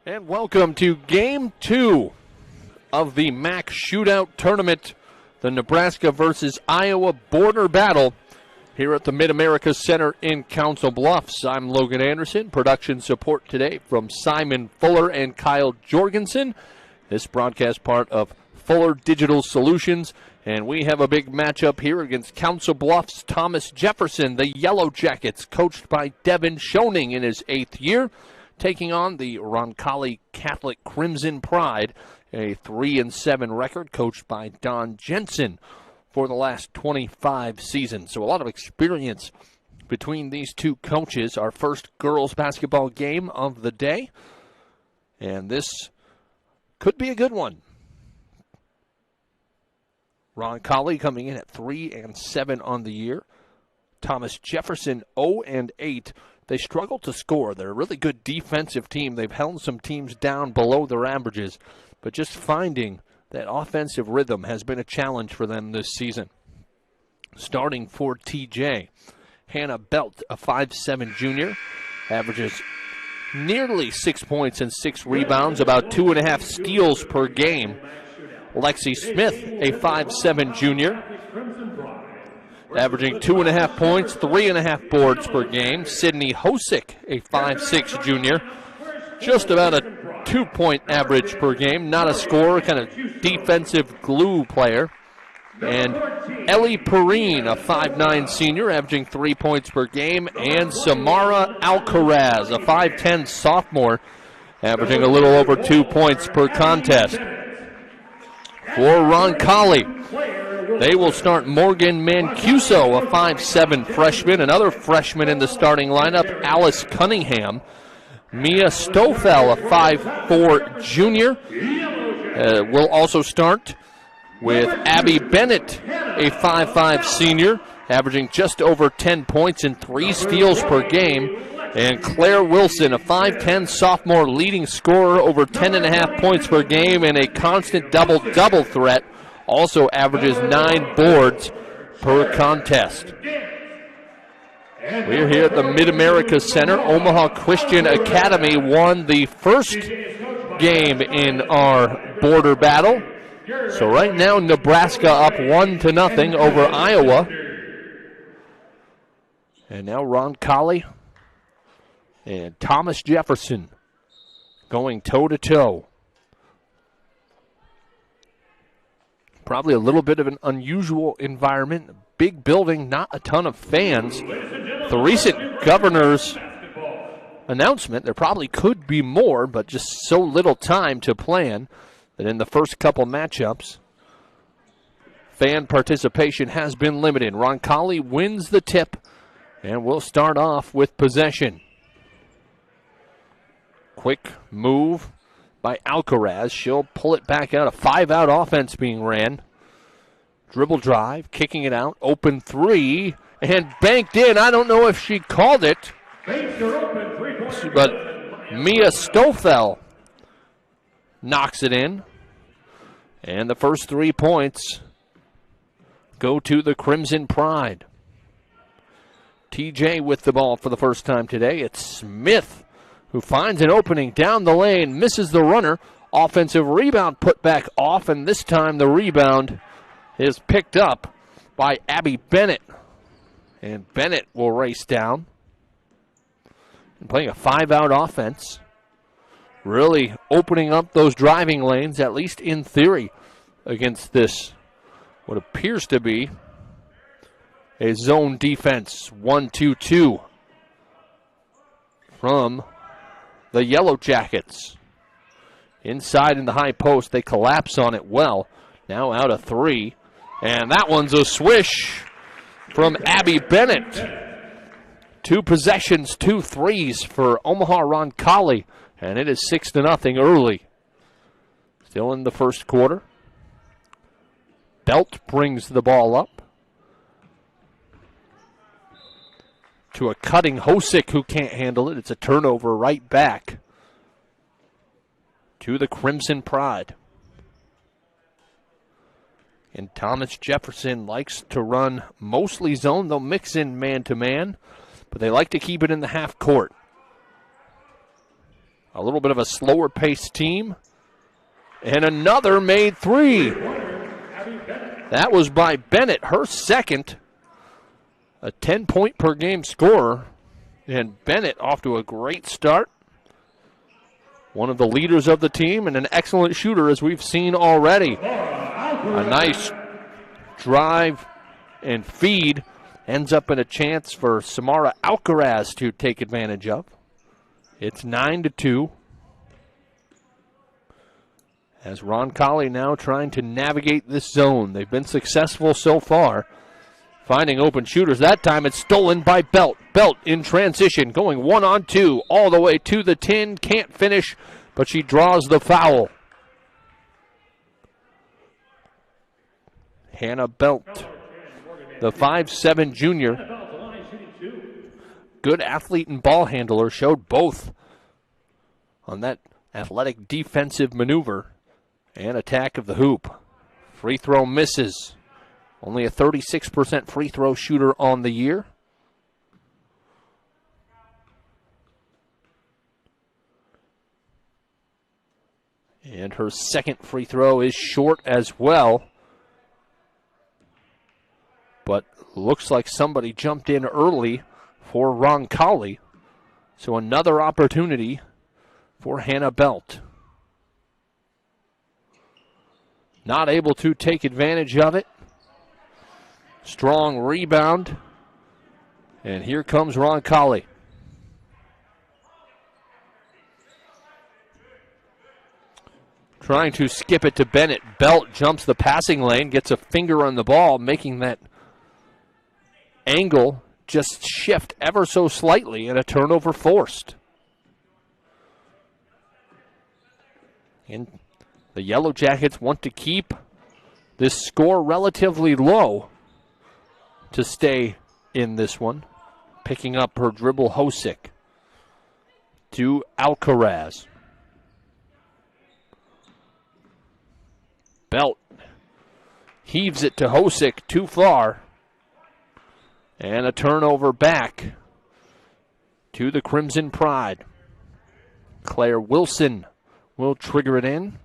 And welcome to Game 2 of the MAC Shootout Tournament, the Nebraska versus Iowa border battle here at the Mid-America Center in Council Bluffs. I'm Logan Anderson. Production support today from Simon Fuller and Kyle Jorgensen. This broadcast part of Fuller Digital Solutions. And we have a big matchup here against Council Bluffs' Thomas Jefferson, the Yellow Jackets, coached by Devin Schoening in his 8th year, taking on the Roncalli Catholic Crimson Pride, a 3-7 record coached by Don Jensen for the last 25 seasons. So a lot of experience between these two coaches. Our first girls basketball game of the day, and this could be a good one. Roncalli coming in at 3-7 on the year. Thomas Jefferson 0-8. They struggle to score. They're a really good defensive team. They've held some teams down below their averages, but just finding that offensive rhythm has been a challenge for them this season. Starting for TJ, Hannah Belt, a 5'7" junior, averages nearly 6 points and 6 rebounds, about 2.5 steals per game. Lexi Smith, a 5'7" junior, averaging 2.5 points, 3.5 boards per game. Sydney Hosick, a 5'6" junior, just about a 2-point average per game. Not a scorer, kind of defensive glue player. And Ellie Perrine, a 5'9" senior, averaging 3 points per game. And Samara Alcaraz, a 5'10" sophomore, averaging a little over 2 points per contest. For Roncalli, they will start Morgan Mancuso, a 5'7" freshman. Another freshman in the starting lineup, Alice Cunningham. Mia Stofel, a 5'4" junior, will also start with Abby Bennett, a 5'5" senior, averaging just over 10 points and 3 steals per game. And Claire Wilson, a 5'10" sophomore, leading scorer, over 10.5 points per game and a constant double-double threat, also averages 9 boards per contest. We're here at the Mid-America Center. Omaha Christian Academy won the first game in our border battle. So right now, Nebraska up 1-0 over Iowa. And now Roncalli and Thomas Jefferson going toe-to-toe. Probably a little bit of an unusual environment. Big building, not a ton of fans. The recent governor's announcement, there probably could be more, but just so little time to plan that in the first couple matchups, fan participation has been limited. Roncalli wins the tip, and we'll start off with possession. Quick move by Alcaraz. She'll pull it back out. A 5-out offense being ran. Dribble drive, kicking it out. Open three, and banked in. I don't know if she called it, but Mia Stofel knocks it in. And the first 3 points go to the Crimson Pride. TJ with the ball for the first time today. It's Smith who finds an opening down the lane, misses the runner. Offensive rebound put back off, and this time the rebound is picked up by Abby Bennett. And Bennett will race down. And playing a 5-out offense, really opening up those driving lanes, at least in theory, against this, what appears to be a zone defense. 1-2-2 from the Yellow Jackets. Inside in the high post, they collapse on it well. Now out of 3. And that one's a swish from Abby Bennett. 2 possessions, 2 threes for Omaha Roncalli. And it is 6-0 early. Still in the first quarter. Belt brings the ball up to a cutting Hosick who can't handle it. It's a turnover right back to the Crimson Pride. And Thomas Jefferson likes to run mostly zone. They'll mix in man-to-man, but they like to keep it in the half court. a little bit of a slower paced team. And another made three. That was by Bennett, her second. A 10-point per game scorer. And Bennett off to a great start. One of the leaders of the team and an excellent shooter, as we've seen already. A nice drive and feed ends up in a chance for Samara Alcaraz to take advantage of. It's 9-2. As Roncalli now trying to navigate this zone. They've been successful so far, finding open shooters. That time it's stolen by Belt. Belt in transition, going 1-on-2 all the way to the 10. Can't finish, but she draws the foul. Hannah Belt, the 5'7" junior. Good athlete and ball handler, showed both on that athletic defensive maneuver and attack of the hoop. Free throw misses. Only a 36% free throw shooter on the year. And her second free throw is short as well. But looks like somebody jumped in early for Roncalli. So another opportunity for Hannah Belt. Not able to take advantage of it. Strong rebound. And here comes Roncalli. Trying to skip it to Bennett. Belt jumps the passing lane, gets a finger on the ball, making that angle just shift ever so slightly, and a turnover forced. And the Yellow Jackets want to keep this score relatively low to stay in this one. Picking up her dribble, Hosick to Alcaraz. Belt heaves it to Hosick, too far. And a turnover back to the Crimson Pride. Claire Wilson will trigger it in.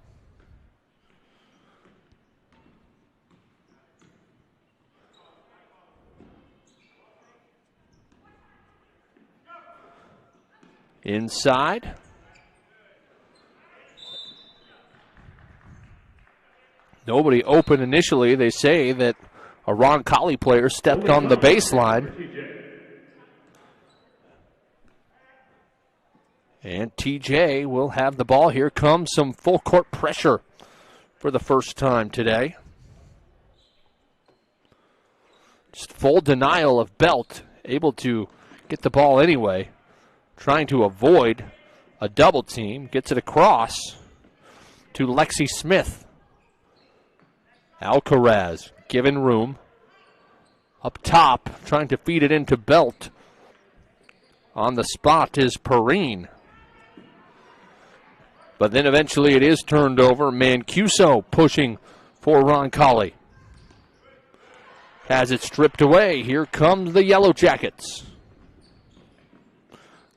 Inside. Nobody open initially. They say that a Roncalli player stepped on the baseline. And TJ will have the ball. Here comes some full court pressure for the first time today. Just full denial of Belt. Able to get the ball anyway. Trying to avoid a double team. Gets it across to Lexi Smith. Alcaraz given room. Up top, trying to feed it into Belt. On the spot is Perrine. But then eventually it is turned over. Mancuso pushing for Roncalli. Has it stripped away. Here comes the Yellow Jackets.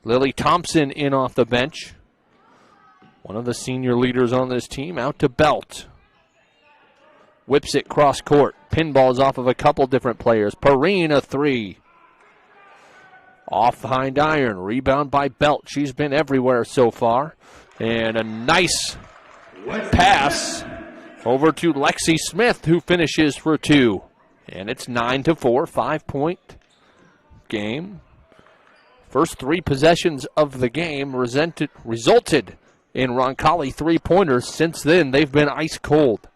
Lily Thompson in off the bench. One of the senior leaders on this team out to Belt. Whips it cross court. Pinballs off of a couple different players. Perrine, a three. Off behind iron. Rebound by Belt. She's been everywhere so far. And a nice pass over to Lexi Smith, who finishes for two. And it's 9-4, 5-point game. First three possessions of the game resulted in Roncalli three-pointers. Since then, they've been ice cold.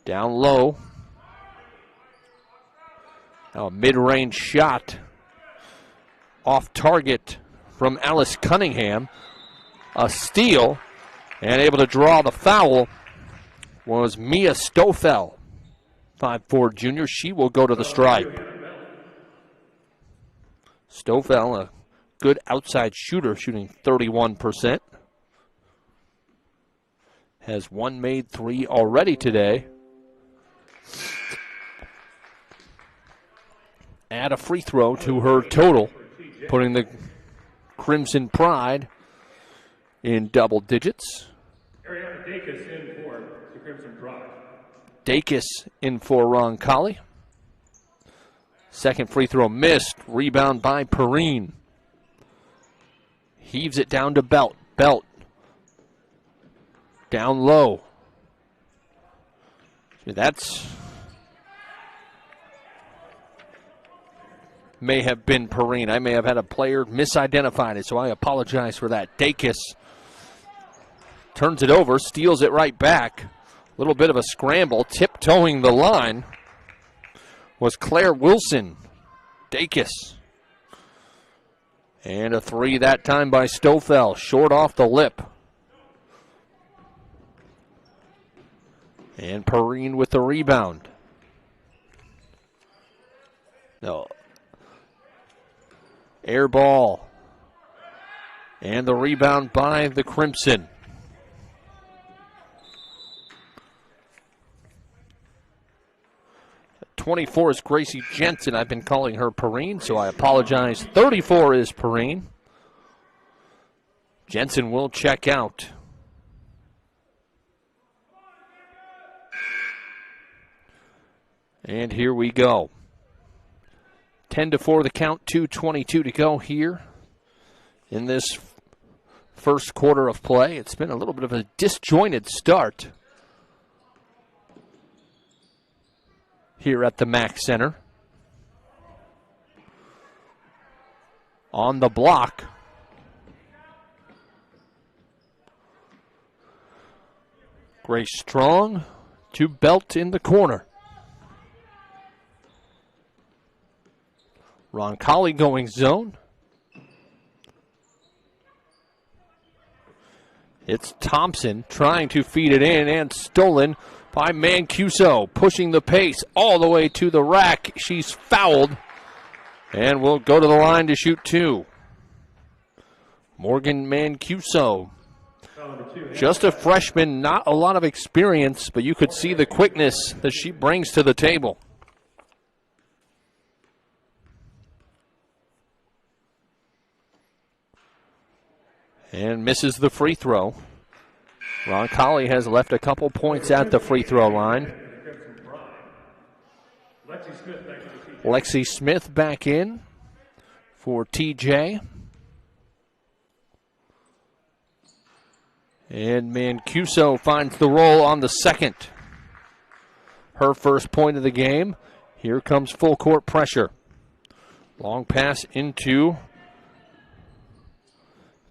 Down low. Now a mid-range shot off target from Alice Cunningham. A steal, and able to draw the foul was Mia Stoffel, 5'4" junior. She will go to the stripe. Stoffel, a good outside shooter, shooting 31%. Has one made three already today. Add a free throw to her total, putting the Crimson Pride in double digits. Ariana Dacus in for the Crimson Pride. Dacus in for Roncalli. Second free throw missed. Rebound by Perrine. Heaves it down to Belt. Belt. Down low. That's may have been Perrine. I may have had a player misidentified it, so I apologize for that. Dacus turns it over, steals it right back. A little bit of a scramble. Tiptoeing the line was Claire Wilson. Dacus. And a three that time by Stofel. Short off the lip. And Perrine with the rebound. No. Air ball. And the rebound by the Crimson. At 24 is Gracie Jensen. I've been calling her Perrine, so I apologize. 34 is Perrine. Jensen will check out. And here we go. 10-4 the count, 2:22 to go here in this first quarter of play. It's been a little bit of a disjointed start here at the Mack Center. On the block, Grace Strong to Belt in the corner. Roncalli going zone. It's Thompson trying to feed it in and stolen by Mancuso. Pushing the pace all the way to the rack. She's fouled and will go to the line to shoot two. Morgan Mancuso. Just a freshman, not a lot of experience, but you could see the quickness that she brings to the table. And misses the free throw. Roncalli has left a couple points at the free throw line. Lexi Smith back in for TJ. And Mancuso finds the roll on the second. Her first point of the game. Here comes full court pressure. Long pass into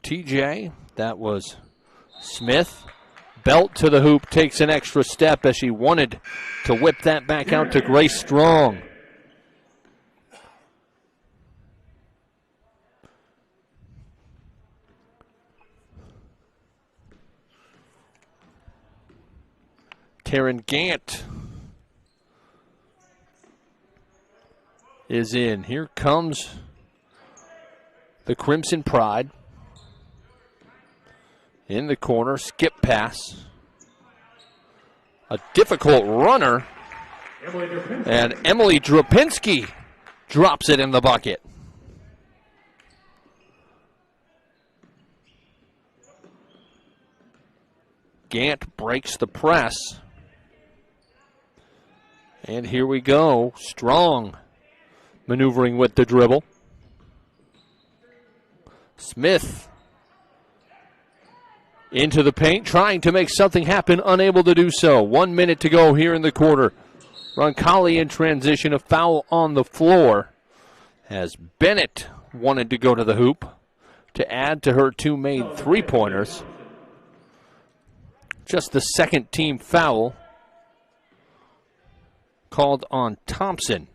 TJ. That was Smith. Belt to the hoop, takes an extra step as she wanted to whip that back out to Grace Strong. Taryn Gant is in. Here comes the Crimson Pride. In the corner, skip pass. A difficult runner. And Emily Drapinski drops it in the bucket. Gant breaks the press. And here we go. Strong maneuvering with the dribble. Smith into the paint, trying to make something happen, unable to do so. 1 minute to go here in the quarter. Roncalli in transition, a foul on the floor as Bennett wanted to go to the hoop to add to her two made three-pointers. Just the second team foul called on Thompson,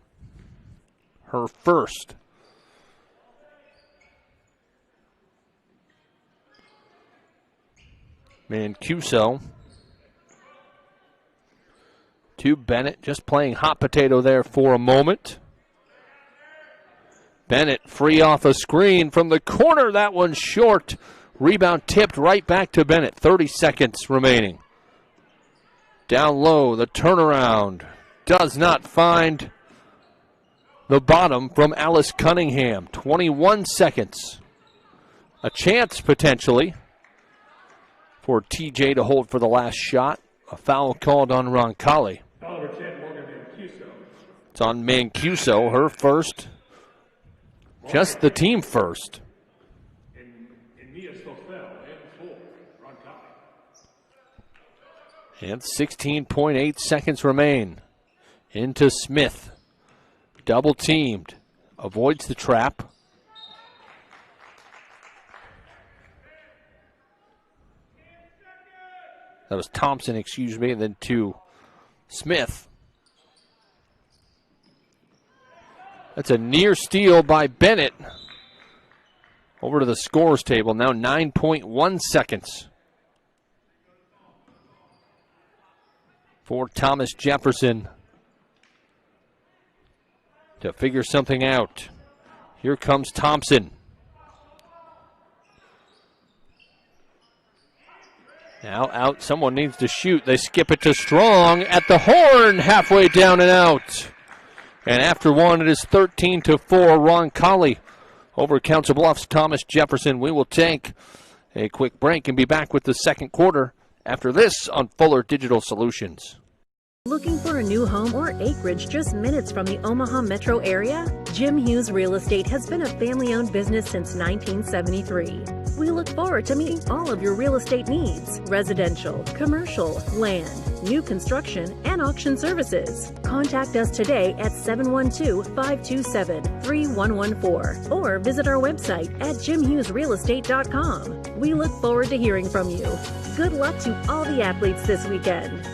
her first. Mancuso to Bennett, just playing hot potato there for a moment. Bennett free off a screen from the corner. That one's short. Rebound tipped right back to Bennett. 30 seconds remaining. Down low, the turnaround does not find the bottom from Alice Cunningham. 21 seconds a chance potentially for TJ to hold for the last shot. A foul called on Roncalli. It's on Mancuso, her first. Just the team first. And 16.8 seconds remain. Into Smith. Double teamed. Avoids the trap. That was Thompson, excuse me, and then to Smith. That's a near steal by Bennett. Over to the scores table, now 9.1 seconds. For Thomas Jefferson to figure something out. Here comes Thompson. Now out, someone needs to shoot. They skip it to Strong at the horn, halfway down and out. And after one, it is 13-4, Roncalli over Council Bluffs' Thomas Jefferson. We will take a quick break and be back with the second quarter after this on Fuller Digital Solutions. Looking for a new home or acreage just minutes from the Omaha metro area? Jim Hughes Real Estate has been a family-owned business since 1973. We look forward to meeting all of your real estate needs: residential, commercial, land, new construction, and auction services. Contact us today at 712-527-3114 or visit our website at jimhughesrealestate.com. We look forward to hearing from you. Good luck to all the athletes this weekend.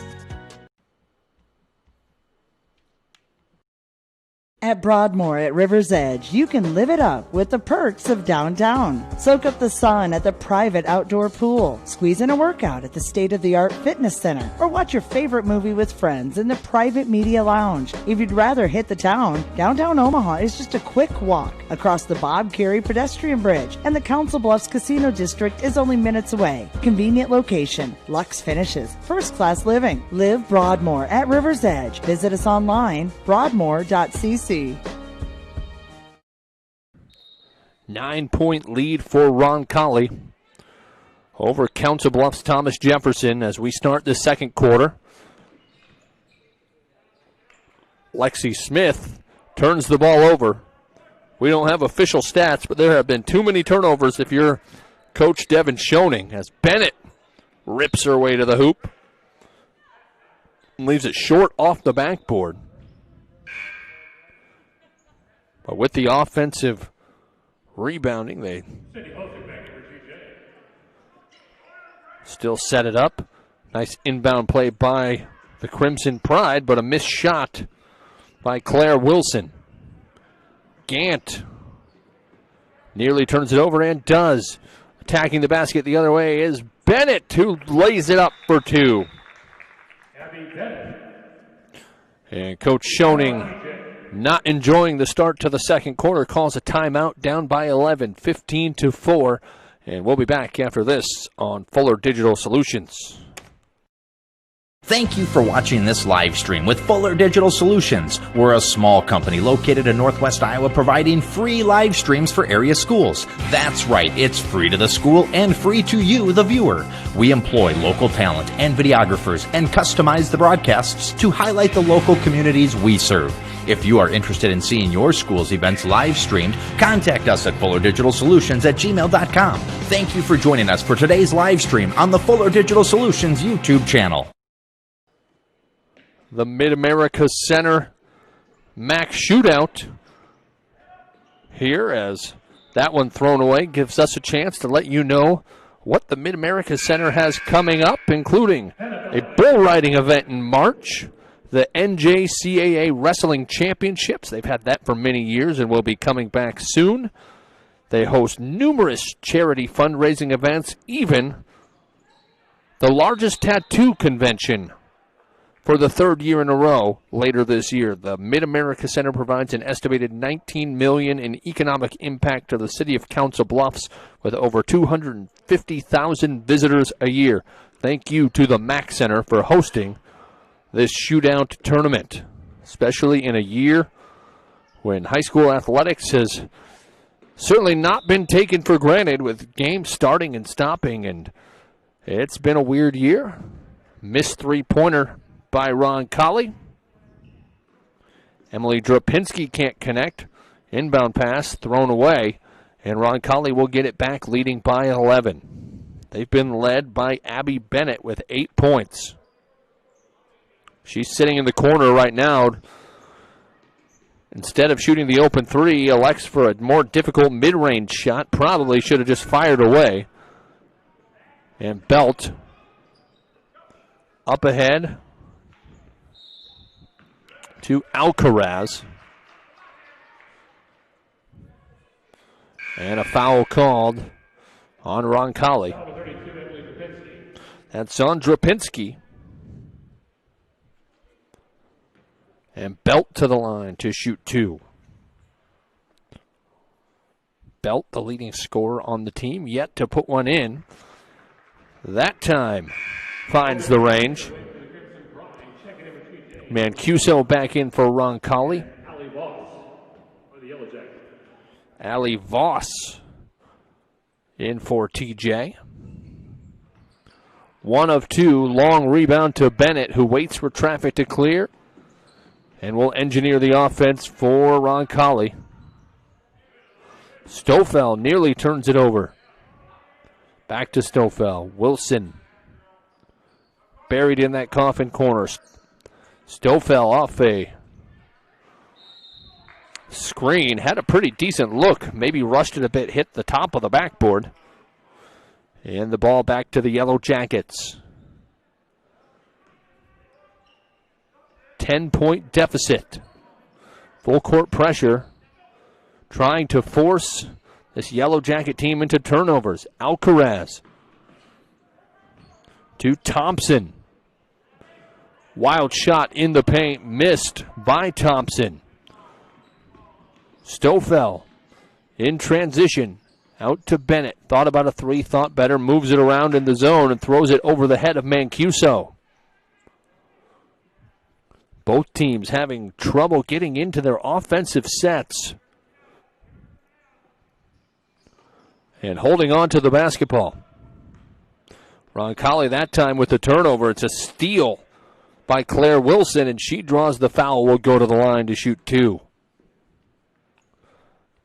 At Broadmoor at River's Edge, you can live it up with the perks of downtown. Soak up the sun at the private outdoor pool, squeeze in a workout at the state-of-the-art fitness center, or watch your favorite movie with friends in the private media lounge. If you'd rather hit the town, downtown Omaha is just a quick walk across the Bob Carey pedestrian bridge, and the Council Bluffs Casino District is only minutes away. Convenient location, luxe finishes, first-class living. Live Broadmoor at River's Edge. Visit us online, broadmoor.cc. 9-point lead for Roncalli over Council Bluffs' Thomas Jefferson as we start the second quarter. Lexi Smith turns the ball over. We don't have official stats, but there have been too many turnovers if you're Coach Devin Schoening, as Bennett rips her way to the hoop and leaves it short off the backboard. But with the offensive rebounding, they still set it up. Nice inbound play by the Crimson Pride, but a missed shot by Claire Wilson. Gant nearly turns it over and does. Attacking the basket the other way is Bennett, who lays it up for two. And Coach Schoening, not enjoying the start to the second quarter, calls a timeout, down by 11, 15-4. And we'll be back after this on Fuller Digital Solutions. Thank you for watching this live stream with Fuller Digital Solutions. We're a small company located in Northwest Iowa providing free live streams for area schools. That's right, it's free to the school and free to you, the viewer. We employ local talent and videographers and customize the broadcasts to highlight the local communities we serve. If you are interested in seeing your school's events live streamed, contact us at fullerdigitalsolutions@gmail.com. Thank you for joining us for today's live stream on the Fuller Digital Solutions YouTube channel. The Mid-America Center MAC shootout here, as that one thrown away gives us a chance to let you know what the Mid-America Center has coming up, including a bull riding event in March, the NJCAA Wrestling Championships. They've had that for many years and will be coming back soon. They host numerous charity fundraising events, even the largest tattoo convention for the third year in a row later this year. The Mid-America Center provides an estimated $19 million in economic impact to the city of Council Bluffs with over 250,000 visitors a year. Thank you to the MAC Center for hosting this shootout tournament, especially in a year when high school athletics has certainly not been taken for granted with games starting and stopping, and it's been a weird year. Missed three-pointer by Roncalli. Emily Drapinski can't connect. Inbound pass thrown away, and Roncalli will get it back, leading by 11. They've been led by Abby Bennett with 8 points. She's sitting in the corner right now. Instead of shooting the open three, elects for a more difficult mid-range shot. Probably should have just fired away. And Belt up ahead to Alcaraz. And a foul called on Roncalli. That's on Drapinski. And Belt to the line to shoot 2. Belt, the leading scorer on the team, yet to put one in. That time finds the range. Mancuso back in for Roncalli. Allie Voss in for TJ. 1 of 2, long rebound to Bennett, who waits for traffic to clear and will engineer the offense for Roncalli. Stofel nearly turns it over. Back to Stofel. Wilson buried in that coffin corner. Stofel off a screen. Had a pretty decent look. Maybe rushed it a bit, hit the top of the backboard. And the ball back to the Yellow Jackets. 10-point deficit. Full court pressure. Trying to force this Yellow Jacket team into turnovers. Alcaraz to Thompson. Wild shot in the paint. Missed by Thompson. Stofel in transition. Out to Bennett. Thought about a three, thought better. Moves it around in the zone and throws it over the head of Mancuso. Both teams having trouble getting into their offensive sets. And holding on to the basketball. Roncalli that time with the turnover. It's a steal by Claire Wilson, and she draws the foul. Will go to the line to shoot 2.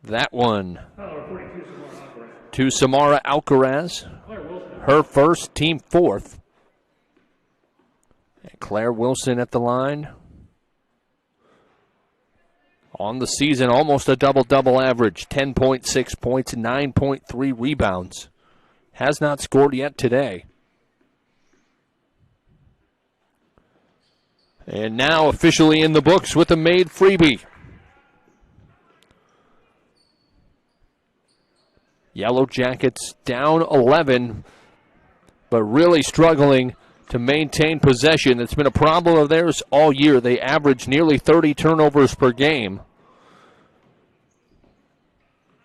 That one to Samara Alcaraz. Her first, team 4th. And Claire Wilson at the line. On the season, almost a double-double average. 10.6 points, 9.3 rebounds. Has not scored yet today. And now officially in the books with a made freebie. Yellow Jackets down 11, but really struggling to maintain possession. It's been a problem of theirs all year. They average nearly 30 turnovers per game.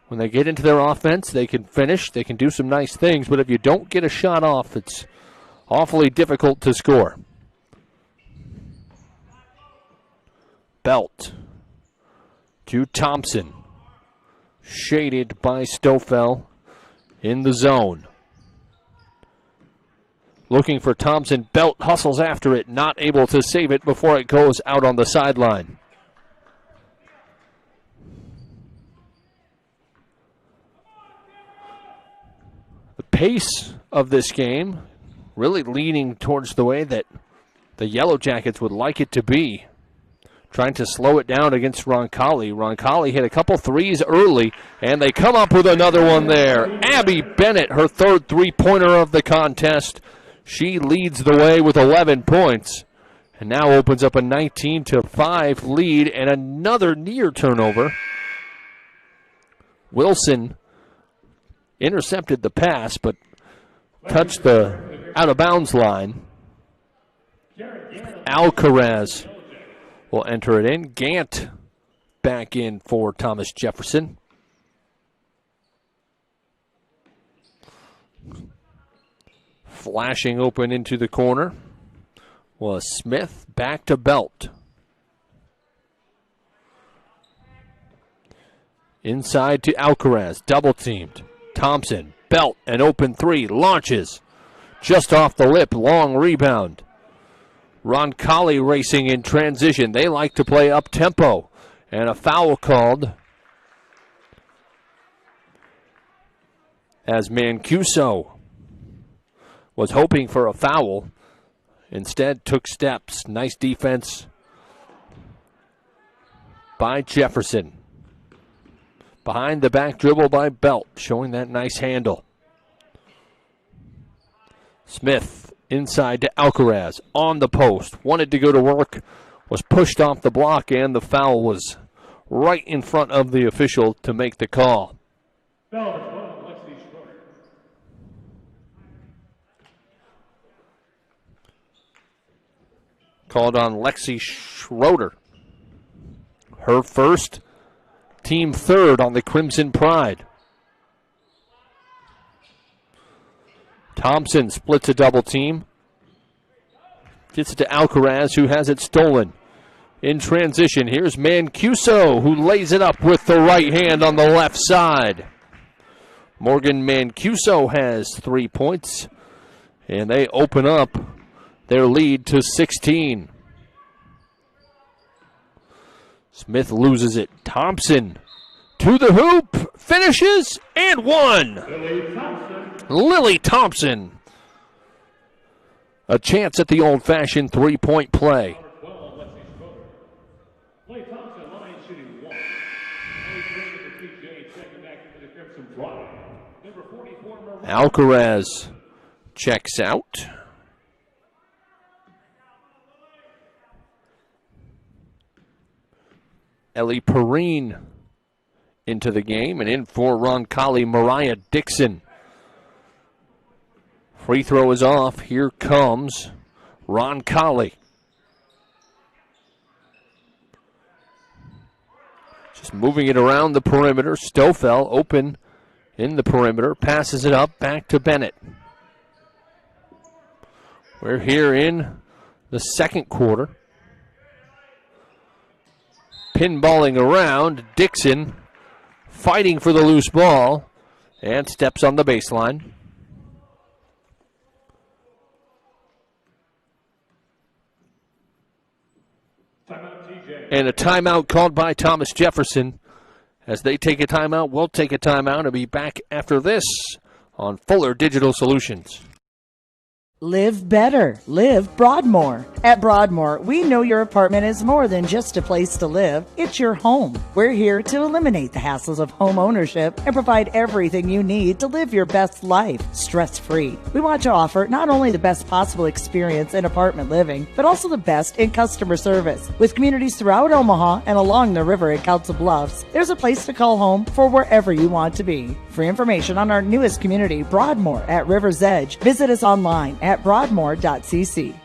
When they get into their offense, they can finish, they can do some nice things, but if you don't get a shot off, it's awfully difficult to score. Belt to Thompson. Shaded by Stofel in the zone. Looking for Thompson. Belt hustles after it, not able to save it before it goes out on the sideline. The pace of this game really leaning towards the way that the Yellow Jackets would like it to be. Trying to slow it down against Roncalli. Roncalli hit a couple threes early, and they come up with another one there. Abby Bennett, her third three-pointer of the contest. She leads the way with 11 points, and now opens up a 19-5 lead and another near turnover. Wilson intercepted the pass, but touched the out-of-bounds line. Alcaraz will enter it in. Gant back in for Thomas Jefferson. Flashing open into the corner was Smith. Back to Belt. Inside to Alcaraz, double teamed. Thompson, belt, an open three, launches. Just off the lip, long rebound. Roncalli racing in transition. They like to play up tempo. And a foul called as Mancuso was hoping for a foul. Instead took steps. Nice defense by Jefferson. Behind the back dribble by Belt, showing that nice handle. Smith inside to Alcaraz, on the post. Wanted to go to work, was pushed off the block, and the foul was right in front of the official to make the call. Called on Lexi Schroeder. Her first, team third on the Crimson Pride. Thompson splits a double team. Gets it to Alcaraz, who has it stolen. In transition, here's Mancuso, who lays it up with the right hand on the left side. Morgan Mancuso has 3 points, and they open up their lead to 16. Smith loses it. Thompson to the hoop, finishes, and one. Lily Thompson. A chance at the old-fashioned three-point play. Alcaraz checks out. Ellie Perrine into the game, and in for Roncalli, Mariah Dixon. Free throw is off. Here comes Roncalli. Just moving it around the perimeter. Stofel open in the perimeter. Passes it up back to Bennett. We're here in the second quarter. Pinballing around. Dixon fighting for the loose ball and steps on the baseline. And a timeout called by Thomas Jefferson. As they take a timeout, we'll take a timeout and be back after this on Fuller Digital Solutions. Live better. Live Broadmoor. At Broadmoor, we know your apartment is more than just a place to live. It's your home. We're here to eliminate the hassles of home ownership and provide everything you need to live your best life, stress-free. We want to offer not only the best possible experience in apartment living, but also the best in customer service. With communities throughout Omaha and along the river at Council Bluffs, there's a place to call home for wherever you want to be. For information on our newest community, Broadmoor at River's Edge, visit us online at broadmoor.cc.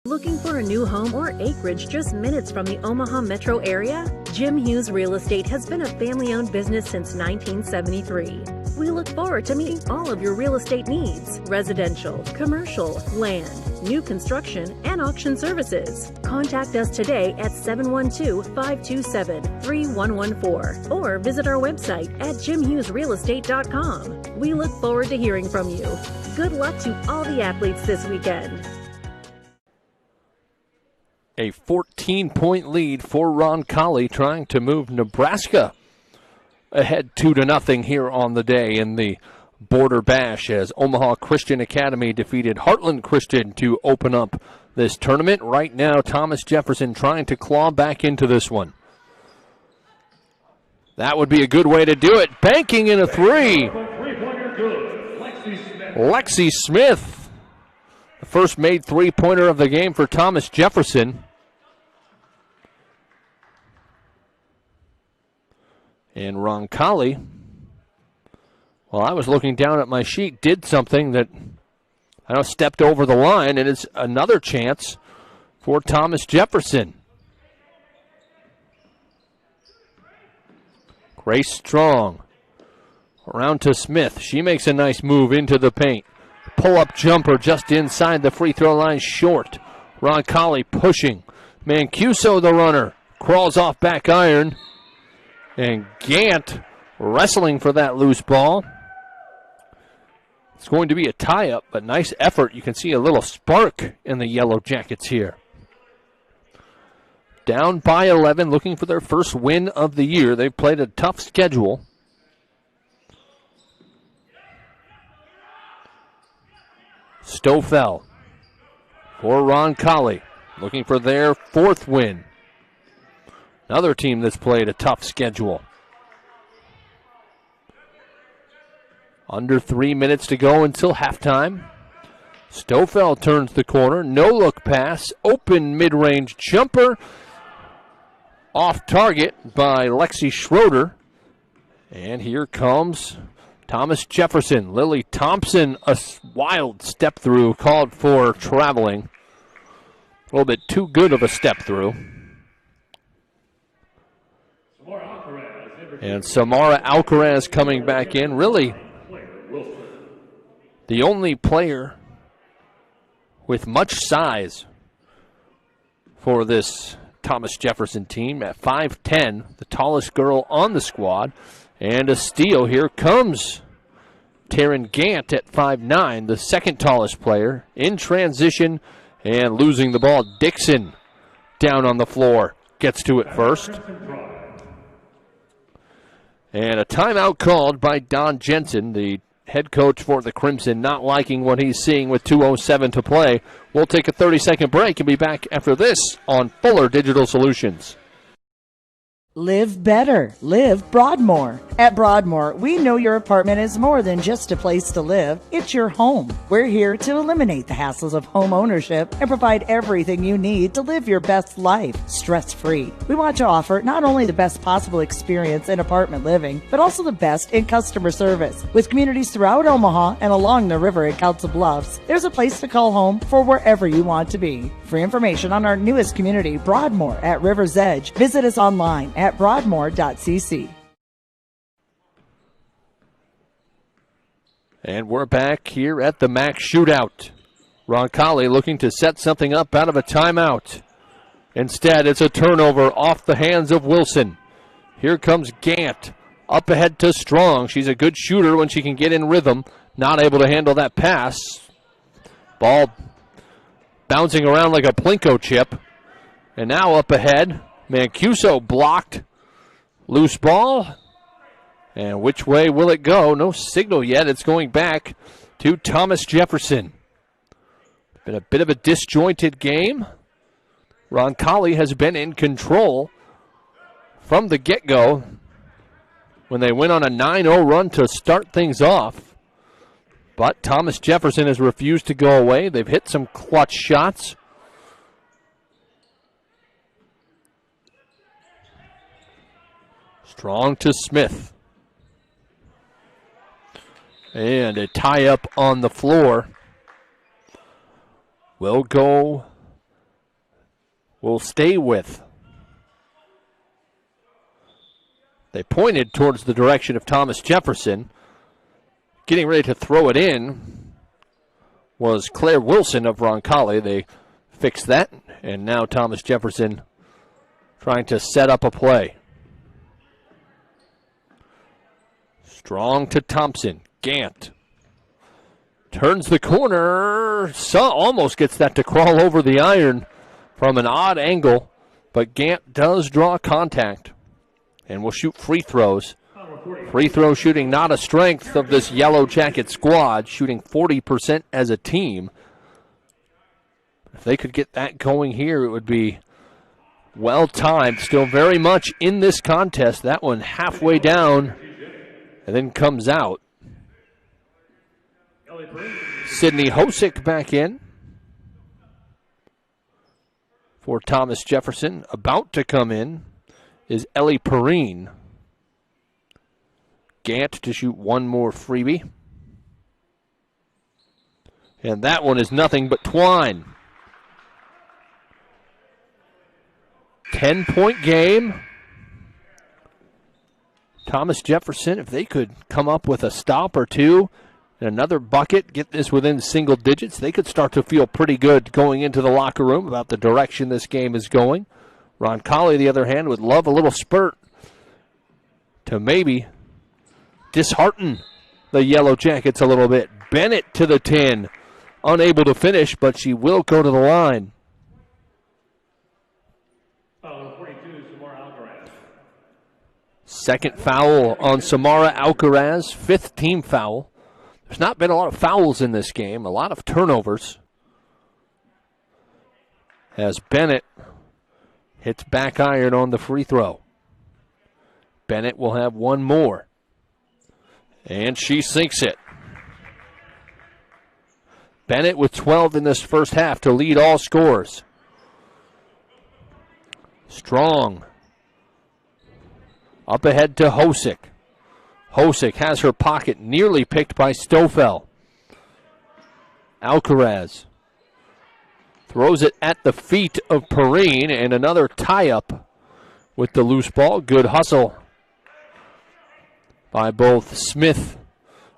Looking for a new home or acreage just minutes from the Omaha metro area? Jim Hughes Real Estate has been a family-owned business since 1973. We look forward to meeting all of your real estate needs: residential, commercial, land, new construction, and auction services. Contact us today at 712-527-3114 or visit our website at jimhughesrealestate.com. We look forward to hearing from you. Good luck to all the athletes this weekend. A 14-point lead for Roncalli, trying to move Nebraska ahead 2-0 here on the day in the Border Bash, as Omaha Christian Academy defeated Heartland Christian to open up this tournament. Right now, Thomas Jefferson trying to claw back into this one. That would be a good way to do it. Banking in a three. Lexi Smith, the first made three-pointer of the game for Thomas Jefferson. And Roncalli, while I was looking down at my sheet, did something that I know stepped over the line, and it's another chance for Thomas Jefferson. Grace Strong around to Smith. She makes a nice move into the paint. Pull-up jumper just inside the free throw line, short. Roncalli pushing Mancuso, the runner, crawls off back iron. And Gant wrestling for that loose ball. It's going to be a tie-up, but nice effort. You can see a little spark in the Yellow Jackets here. Down by 11, looking for their first win of the year. They've played a tough schedule. Stofel for Roncalli, looking for their fourth win. Another team that's played a tough schedule. Under 3 minutes to go until halftime. Stofel turns the corner. No-look pass. Open mid-range jumper. Off target by Lexi Schroeder. And here comes Thomas Jefferson. Lily Thompson, a wild step through called for traveling. A little bit too good of a step through. And Samara Alcaraz coming back in. Really the only player with much size for this Thomas Jefferson team at 5'10", the tallest girl on the squad. And a steal. Here comes Taryn Gant at 5'9", the second tallest player, in transition and losing the ball. Dixon down on the floor, gets to it first. And a timeout called by Don Jensen, the head coach for the Crimson, not liking what he's seeing with 2:07 to play. We'll take a 30-second break and be back after this on Fuller Digital Solutions. Live better. Live Broadmoor. At Broadmoor, we know your apartment is more than just a place to live. It's your home. We're here to eliminate the hassles of home ownership and provide everything you need to live your best life, stress-free. We want to offer not only the best possible experience in apartment living, but also the best in customer service. With communities throughout Omaha and along the river at Council Bluffs, there's a place to call home for wherever you want to be. For information on our newest community, Broadmoor at River's Edge, visit us online at broadmoor.cc. And we're back here at the MAC shootout. Roncalli looking to set something up out of a timeout. Instead, it's a turnover off the hands of Wilson. Here comes Gant. Up ahead to Strong. She's a good shooter when she can get in rhythm. Not able to handle that pass. Ball bouncing around like a Plinko chip. And now up ahead, Mancuso blocked. Loose ball. And which way will it go? No signal yet. It's going back to Thomas Jefferson. Been a bit of a disjointed game. Roncalli has been in control from the get-go when they went on a 9-0 run to start things off. But Thomas Jefferson has refused to go away. They've hit some clutch shots. Strong to Smith. And a tie-up on the floor. We'll stay with. They pointed towards the direction of Thomas Jefferson. Getting ready to throw it in was Claire Wilson of Roncalli. They fixed that, and now Thomas Jefferson trying to set up a play. Strong to Thompson. Gant turns the corner. Almost gets that to crawl over the iron from an odd angle, but Gant does draw contact and will shoot free throws. Free throw shooting not a strength of this Yellow Jacket squad, shooting 40% as a team. If they could get that going here, it would be well timed. Still very much in this contest. That one halfway down and then comes out. Sydney Hosick back in for Thomas Jefferson. About to come in is Ellie Perrine. Gant to shoot one more freebie. And that one is nothing but twine. 10-point game. Thomas Jefferson, if they could come up with a stop or two, And another bucket, get this within single digits. They could start to feel pretty good going into the locker room about the direction this game is going. Roncalli, the other hand, would love a little spurt to maybe dishearten the Yellow Jackets a little bit. Bennett to the 10. Unable to finish, but she will go to the line. Second foul on Samara Alcaraz, fifth team foul. There's not been a lot of fouls in this game, a lot of turnovers. As Bennett hits back iron on the free throw. Bennett will have one more. And she sinks it. Bennett with 12 in this first half to lead all scorers. Strong. Up ahead to Hosick. Hosick has her pocket nearly picked by Stofel. Alcaraz throws it at the feet of Perrine, and another tie-up with the loose ball. Good hustle by both Smith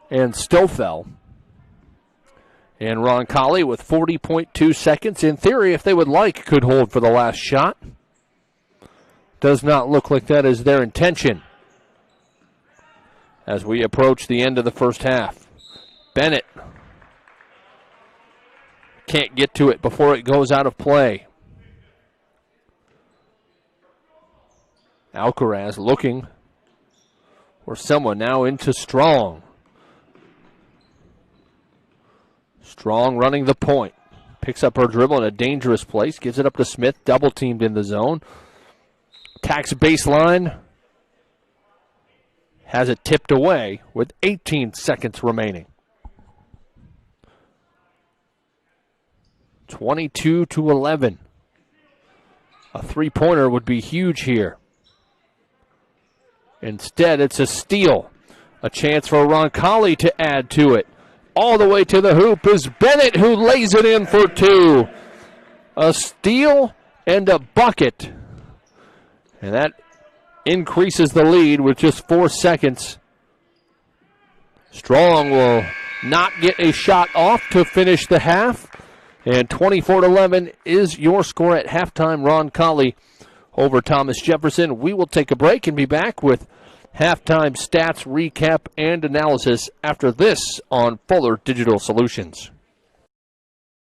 and Stofel. And Roncalli with 40.2 seconds. In theory, if they would like, could hold for the last shot. Does not look like that is their intention. As we approach the end of the first half. Bennett can't get to it before it goes out of play. Alcaraz looking for someone now into Strong. Strong running the point. Picks up her dribble in a dangerous place. Gives it up to Smith. Double teamed in the zone. Attacks baseline. Has it tipped away with 18 seconds remaining. 22-11. A three-pointer would be huge here. Instead, it's a steal. A chance for Roncalli to add to it. All the way to the hoop is Bennett, who lays it in for two. A steal and a bucket. And that increases the lead with just 4 seconds. Strong will not get a shot off to finish the half. And 24-11 is your score at halftime. Roncalli over Thomas Jefferson. We will take a break and be back with halftime stats, recap, and analysis after this on Fuller Digital Solutions.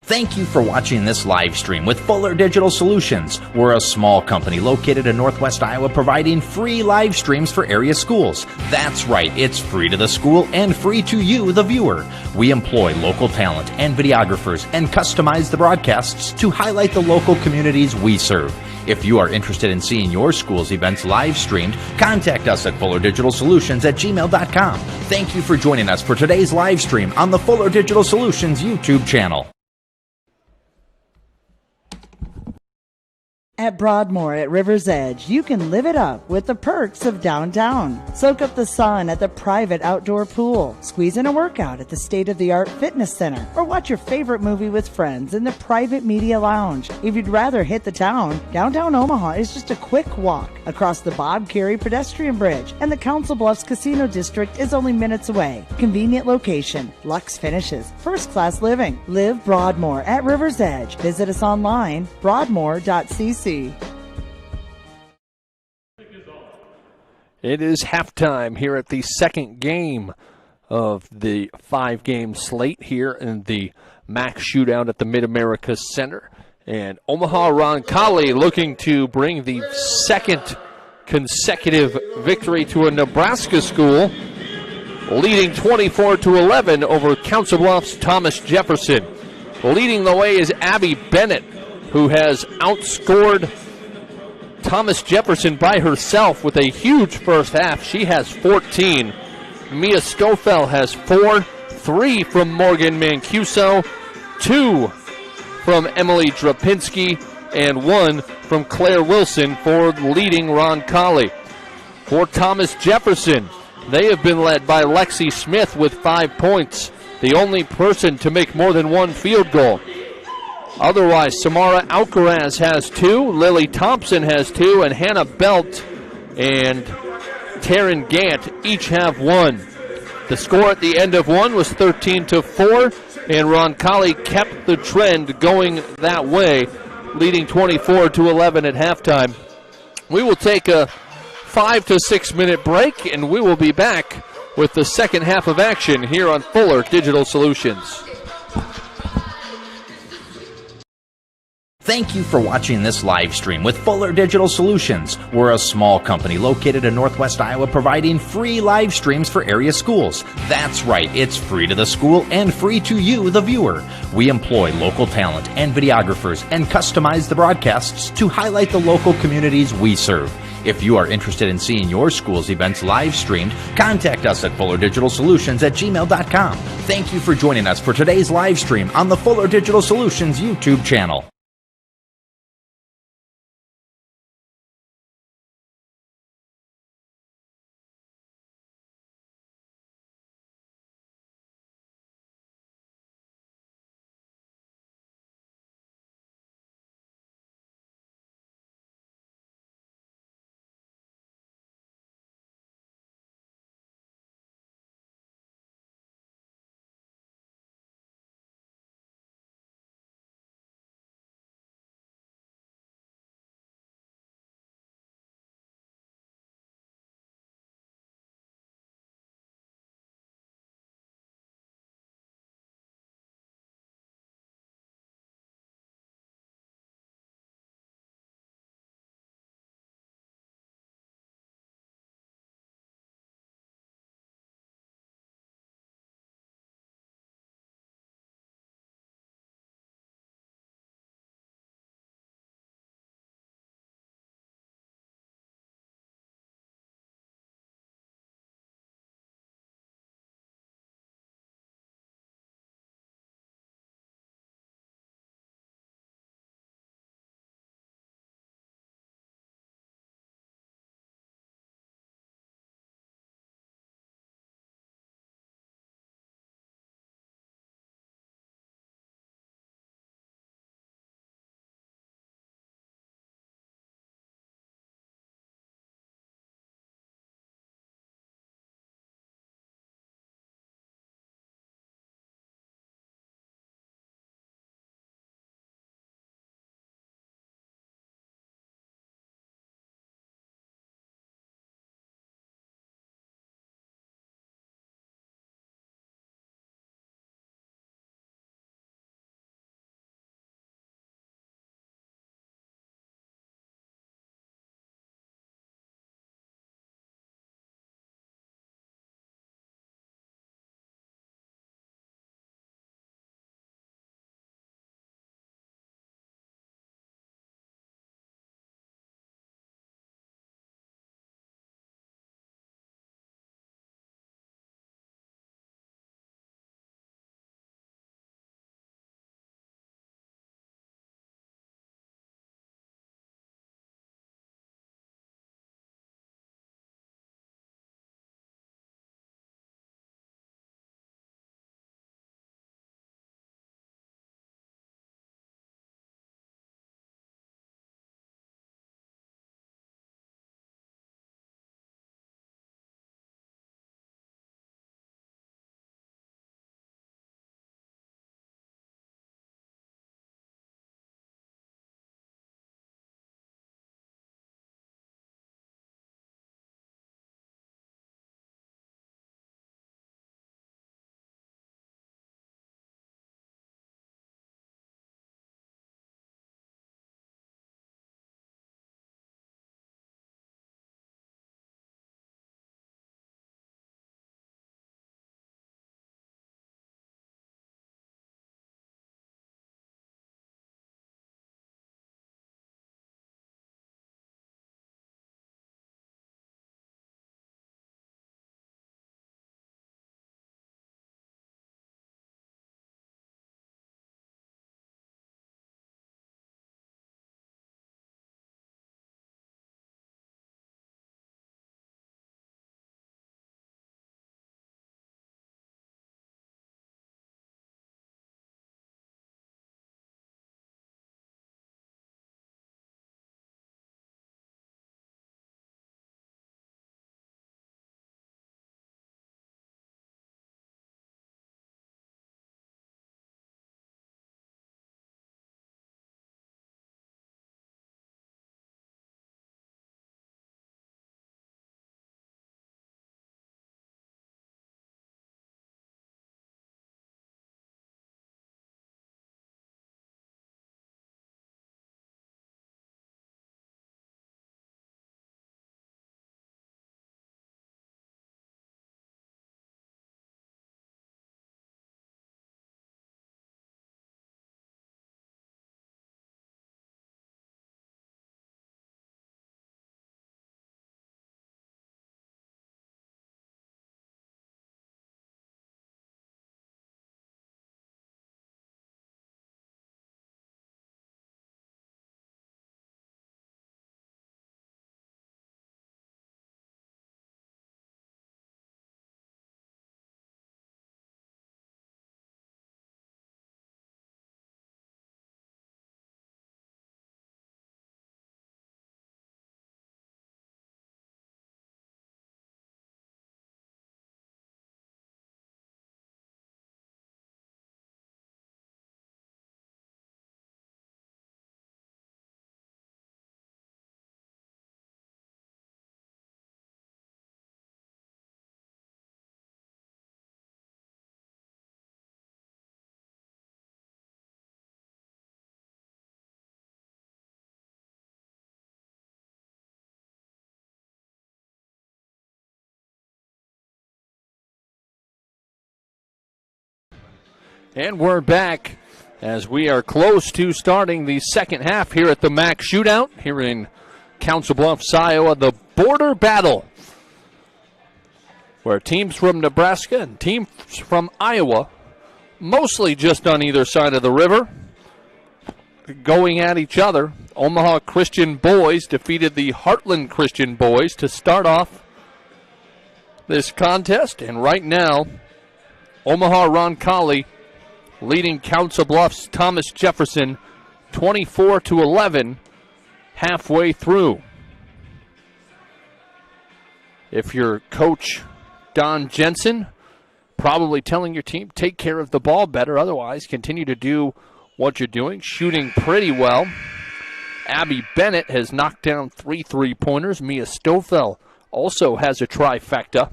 Thank you for watching this live stream with Fuller Digital Solutions. We're a small company located in Northwest Iowa providing free live streams for area schools. That's right, it's free to the school and free to you, the viewer. We employ local talent and videographers and customize the broadcasts to highlight the local communities we serve. If you are interested in seeing your school's events live streamed, contact us at fullerdigitalsolutions@gmail.com. Thank you for joining us for today's live stream on the Fuller Digital Solutions YouTube channel. At Broadmoor at River's Edge, you can live it up with the perks of downtown. Soak up the sun at the private outdoor pool, squeeze in a workout at the state-of-the-art fitness center, or watch your favorite movie with friends in the private media lounge. If you'd rather hit the town, downtown Omaha is just a quick walk across the Bob Carey pedestrian bridge, and the Council Bluffs Casino District is only minutes away. Convenient location, luxe finishes, first-class living. Live Broadmoor at River's Edge. Visit us online, broadmoor.cc. It is halftime here at the second game of the 5-game slate here in the MAC shootout at the Mid-America Center. And Omaha Roncalli looking to bring the second consecutive victory to a Nebraska school, leading 24-11 over Council Bluffs' Thomas Jefferson. Leading the way is Abby Bennett, who has outscored Thomas Jefferson by herself with a huge first half. She has 14. Mia Stofel has 4, 3 from Morgan Mancuso, 2 from Emily Drapinski, and 1 from Claire Wilson for leading Roncalli. For Thomas Jefferson, they have been led by Lexi Smith with 5 points, the only person to make more than 1 field goal. Otherwise, Samara Alcaraz has 2, Lily Thompson has 2, and Hannah Belt and Taryn Gant each have 1. The score at the end of one was 13-4, and Roncalli kept the trend going that way, leading 24-11 at halftime. We will take a 5 to 6 minute break, and we will be back with the second half of action here on Fuller Digital Solutions. Thank you for watching this live stream with Fuller Digital Solutions. We're a small company located in Northwest Iowa providing free live streams for area schools. That's right, it's free to the school and free to you, the viewer. We employ local talent and videographers and customize the broadcasts to highlight the local communities we serve. If you are interested in seeing your school's events live streamed, contact us at fullerdigitalsolutions@gmail.com. Thank you for joining us for today's live stream on the Fuller Digital Solutions YouTube channel. And we're back as we are close to starting the second half here at the MAC Shootout here in Council Bluffs, Iowa, the border battle, where teams from Nebraska and teams from Iowa, mostly just on either side of the river, going at each other. Omaha Christian boys defeated the Heartland Christian boys to start off this contest, and right now, Omaha Roncalli leading Council Bluffs Thomas Jefferson 24-11 halfway through. If you're Coach Don Jensen, probably telling your team, take care of the ball better, otherwise continue to do what you're doing, shooting pretty well. Abby Bennett has knocked down 3 3-pointers. Mia Stofel also has a trifecta.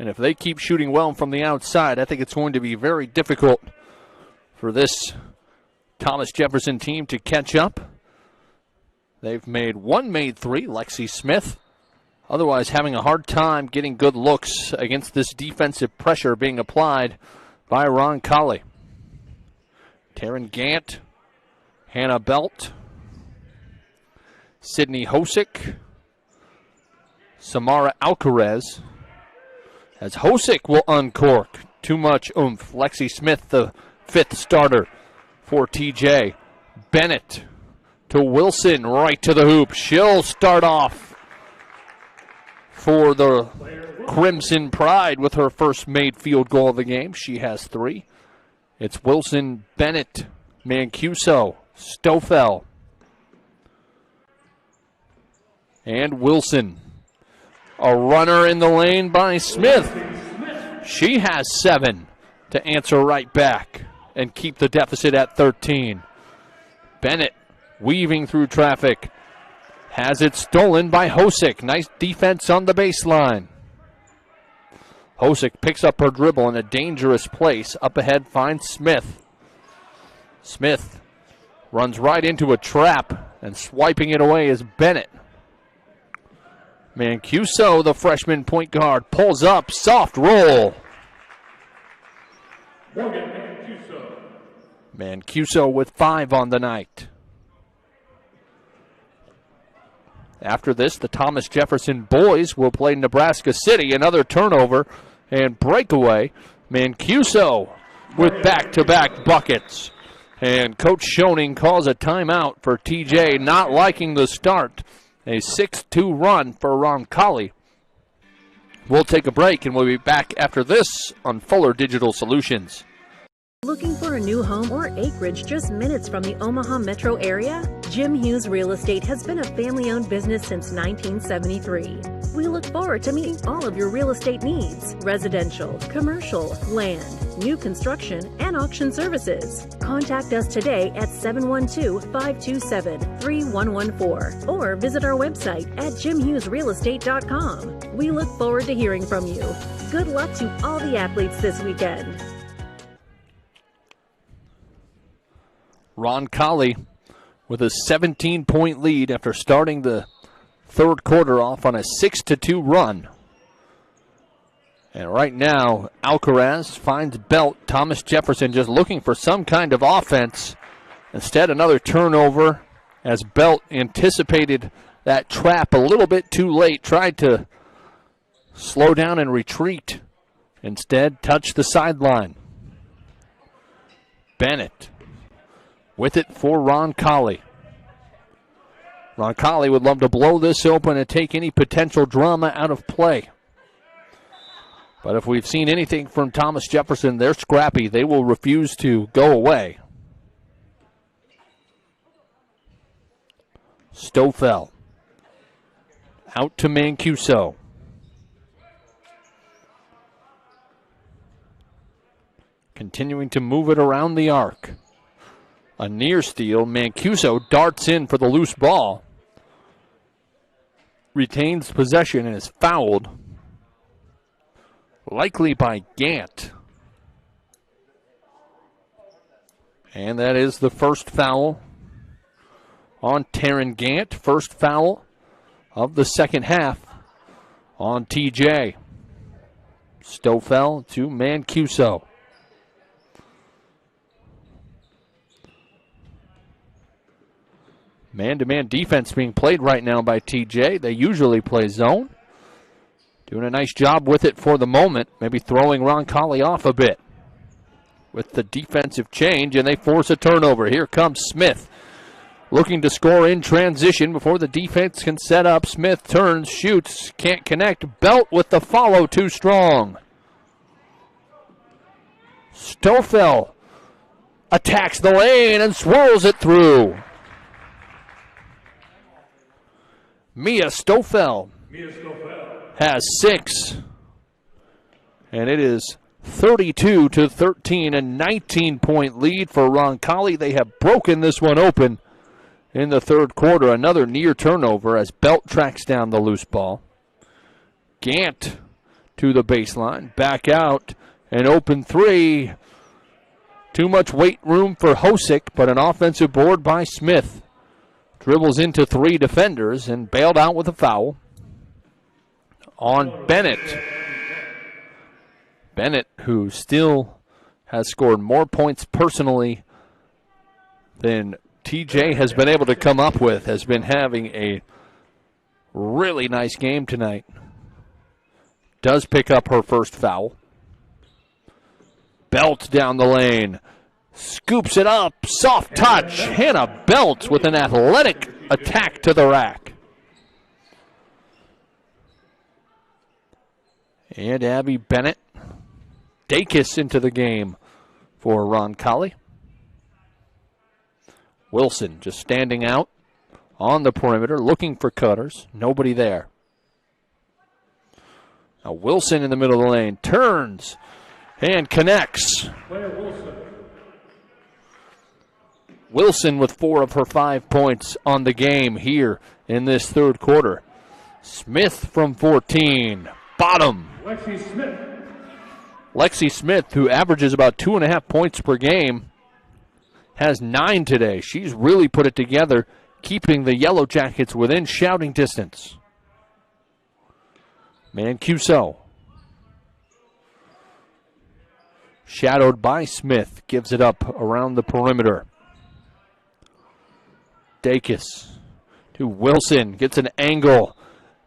And if they keep shooting well from the outside, I think it's going to be very difficult for this Thomas Jefferson team to catch up. They've made one made three, Lexi Smith. Otherwise having a hard time getting good looks against this defensive pressure being applied by Roncalli. Taryn Gant, Hannah Belt, Sydney Hosick, Samara Alcarez, as Hosick will uncork. Too much oomph. Lexi Smith, the fifth starter for TJ. Bennett to Wilson, right to the hoop. She'll start off for the Crimson Pride with her first made field goal of the game. She has 3. It's Wilson, Bennett, Mancuso, Stofel, and Wilson. A runner in the lane by Smith. She has 7 to answer right back and keep the deficit at 13. Bennett weaving through traffic. Has it stolen by Hosick. Nice defense on the baseline. Hosick picks up her dribble in a dangerous place. Up ahead finds Smith. Smith runs right into a trap, and swiping it away is Bennett. Mancuso, the freshman point guard, pulls up, soft roll. Morgan Mancuso. Mancuso with 5 on the night. After this, the Thomas Jefferson boys will play Nebraska City. Another turnover and breakaway. Mancuso with back-to-back buckets. And Coach Schoening calls a timeout for TJ, not liking the start. A 6-2 run for Roncalli. We'll take a break, and we'll be back after this on Fuller Digital Solutions. Looking for a new home or acreage just minutes from the Omaha metro area? Jim Hughes Real Estate has been a family-owned business since 1973. We look forward to meeting all of your real estate needs: residential, commercial, land, new construction, and auction services. Contact us today at 712-527-3114 or visit our website at jimhughesrealestate.com. We look forward to hearing from you. Good luck to all the athletes this weekend. Roncalli with a 17-point lead after starting the third quarter off on a 6-2 run. And right now, Alcaraz finds Belt. Thomas Jefferson just looking for some kind of offense. Instead, another turnover as Belt anticipated that trap a little bit too late. Tried to slow down and retreat. Instead, touched the sideline. Bennett with it for Roncalli. Roncalli would love to blow this open and take any potential drama out of play. But if we've seen anything from Thomas Jefferson, they're scrappy. They will refuse to go away. Stofel out to Mancuso. Continuing to move it around the arc. A near steal. Mancuso darts in for the loose ball. Retains possession and is fouled. Likely by Gant. And that is the first foul on Taryn Gant. First foul of the second half on TJ. Stofel to Mancuso. Man-to-man defense being played right now by TJ. They usually play zone. Doing a nice job with it for the moment. Maybe throwing Roncalli off a bit with the defensive change, and they force a turnover. Here comes Smith, looking to score in transition before the defense can set up. Smith turns, shoots, can't connect. Belt with the follow, too strong. Stofel attacks the lane and swirls it through. Mia Stofel has 6. And it is 32-13, a 19-point lead for Roncalli. They have broken this one open in the third quarter. Another near turnover as Belt tracks down the loose ball. Gant to the baseline, back out, an open 3. Too much weight room for Hosick, but an offensive board by Smith. Dribbles into 3 defenders and bailed out with a foul on Bennett. Bennett, who still has scored more points personally than TJ has been able to come up with, has been having a really nice game tonight. Does pick up her first foul. Belt down the lane. Scoops it up. Soft touch. Hannah Belt with an athletic attack to the rack. And Abby Bennett. Dacus into the game for Roncalli. Wilson just standing out on the perimeter, looking for cutters. Nobody there. Now Wilson in the middle of the lane. Turns and connects. Wilson with 4 of her 5 points on the game here in this third quarter. Smith from 14. Bottom. Lexi Smith, who averages about 2.5 points per game, has 9 today. She's really put it together, keeping the Yellow Jackets within shouting distance. Mancuso. Shadowed by Smith, gives it up around the perimeter. Dacus to Wilson, gets an angle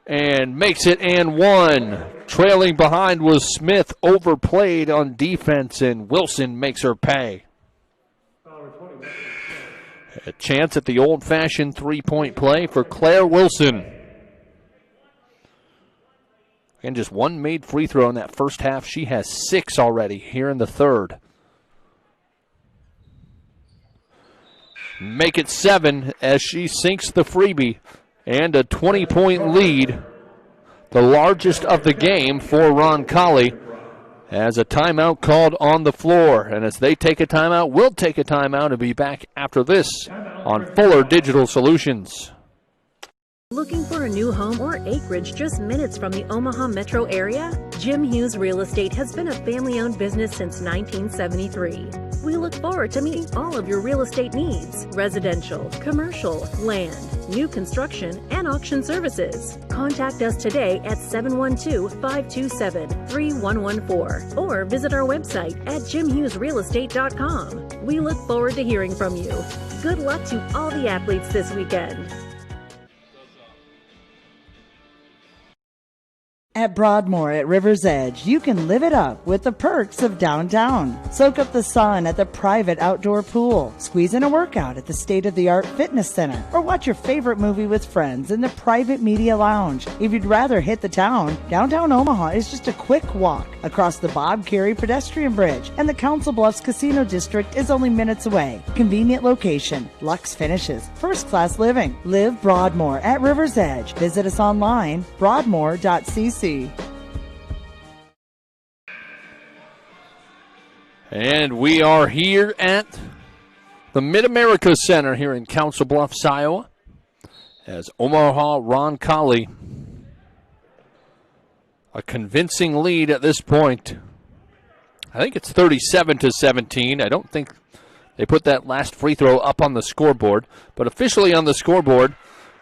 and makes it and 1. Trailing behind was Smith, overplayed on defense, and Wilson makes her pay. A chance at the old-fashioned three-point play for Claire Wilson. And just 1 made free throw in that first half. She has 6 already here in the third. Make it 7 as she sinks the freebie. And a 20-point lead, the largest of the game for Roncalli, as a timeout called on the floor. And as they take a timeout, we'll take a timeout and be back after this on Fuller Digital Solutions. Looking for a new home or acreage just minutes from the Omaha metro area? Jim Hughes Real Estate has been a family-owned business since 1973. We look forward to meeting all of your real estate needs: residential, commercial, land, new construction, and auction services. Contact us today at 712-527-3114 or visit our website at jimhughesrealestate.com. We look forward to hearing from you. Good luck to all the athletes this weekend. At Broadmoor at River's Edge, you can live it up with the perks of downtown. Soak up the sun at the private outdoor pool, squeeze in a workout at the state-of-the-art fitness center, or watch your favorite movie with friends in the private media lounge. If you'd rather hit the town, downtown Omaha is just a quick walk across the Bob Carey pedestrian bridge, and the Council Bluffs Casino District is only minutes away. Convenient location, luxe finishes, first-class living. Live Broadmoor at River's Edge. Visit us online, broadmoor.cc. And we are here at the Mid-America Center here in Council Bluffs, Iowa, as Omaha Roncalli, a convincing lead at this point. I think it's 37-17. I don't think they put that last free throw up on the scoreboard, but officially on the scoreboard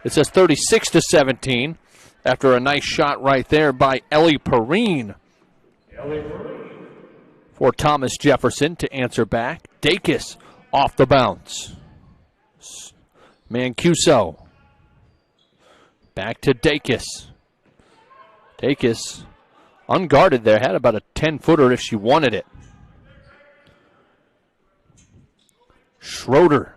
it says 36-17 after a nice shot right there by Ellie Perrine. For Thomas Jefferson to answer back. Dacus off the bounce. Mancuso. Back to Dacus. Dacus unguarded there. Had about a 10-footer if she wanted it. Schroeder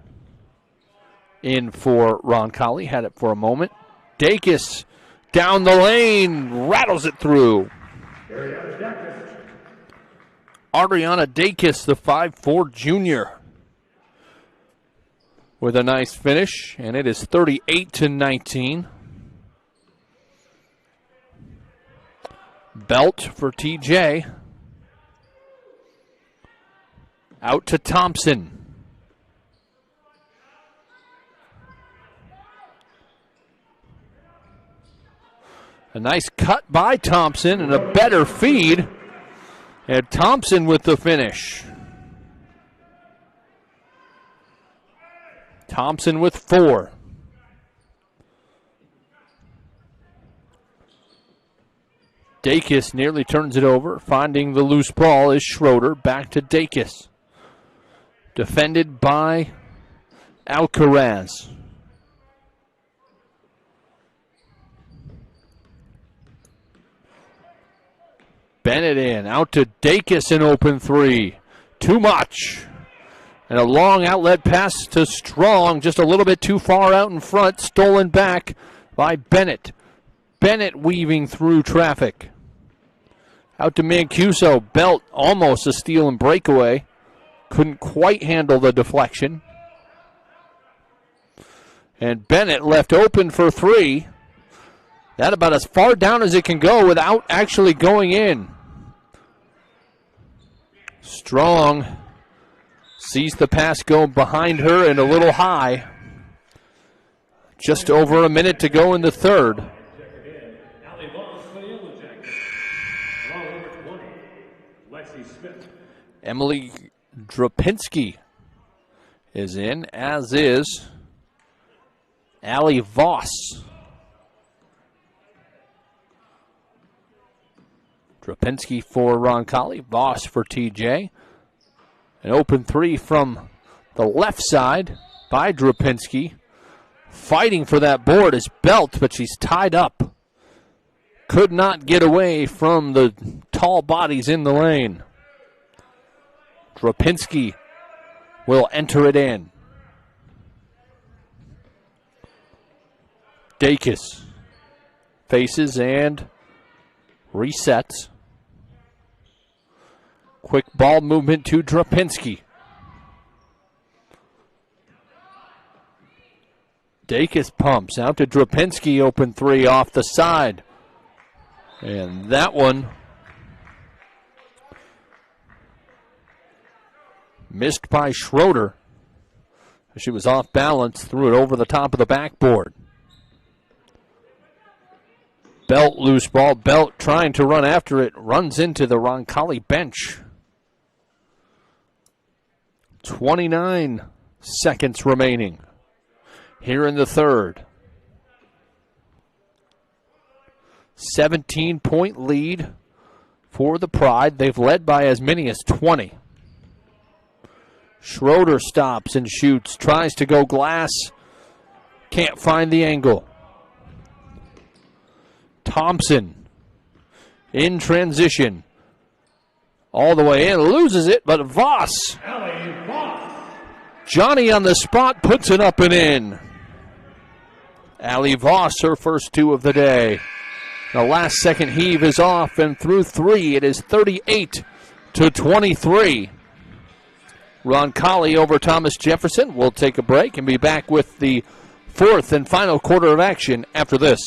in for Roncalli. Had it for a moment. Dacus down the lane. Rattles it through. Ariana Dacus, the 5'4" junior, with a nice finish, and it is 38-19. Belt for TJ. Out to Thompson. A nice cut by Thompson and a better feed. And Thompson with the finish. Thompson with 4. Dacus nearly turns it over. Finding the loose ball is Schroeder. Back to Dacus. Defended by Alcaraz. Bennett in, out to Dacus, in open 3. Too much. And a long outlet pass to Strong, just a little bit too far out in front, stolen back by Bennett. Bennett weaving through traffic. Out to Mancuso, Belt, almost a steal and breakaway. Couldn't quite handle the deflection. And Bennett left open for 3. That about as far down as it can go without actually going in. Strong sees the pass go behind her and a little high. Just over a minute to go in the third. Emily Drapinski is in, as is Allie Voss. Drapinski for Roncalli, Voss for TJ. An open 3 from the left side by Drapinski. Fighting for that board is Belt, but she's tied up. Could not get away from the tall bodies in the lane. Drapinski will enter it in. Dacus faces and resets. Quick ball movement to Drapinski. Dacus pumps out to Drapinski, open 3 off the side. And that one missed by Schroeder. She was off balance, threw it over the top of the backboard. Belt loose ball. Belt trying to run after it. Runs into the Roncalli bench. 29 seconds remaining here in the third. 17-point lead for the Pride. They've led by as many as 20. Schroeder stops and shoots. Tries to go glass. Can't find the angle. Thompson in transition. All the way in. Loses it, but Voss. Johnny on the spot puts it up and in. Allie Voss, her first 2 of the day. The last second heave is off, and through 3, it is 38-23. Roncalli over Thomas Jefferson. We'll take a break and be back with the 4th and final quarter of action after this.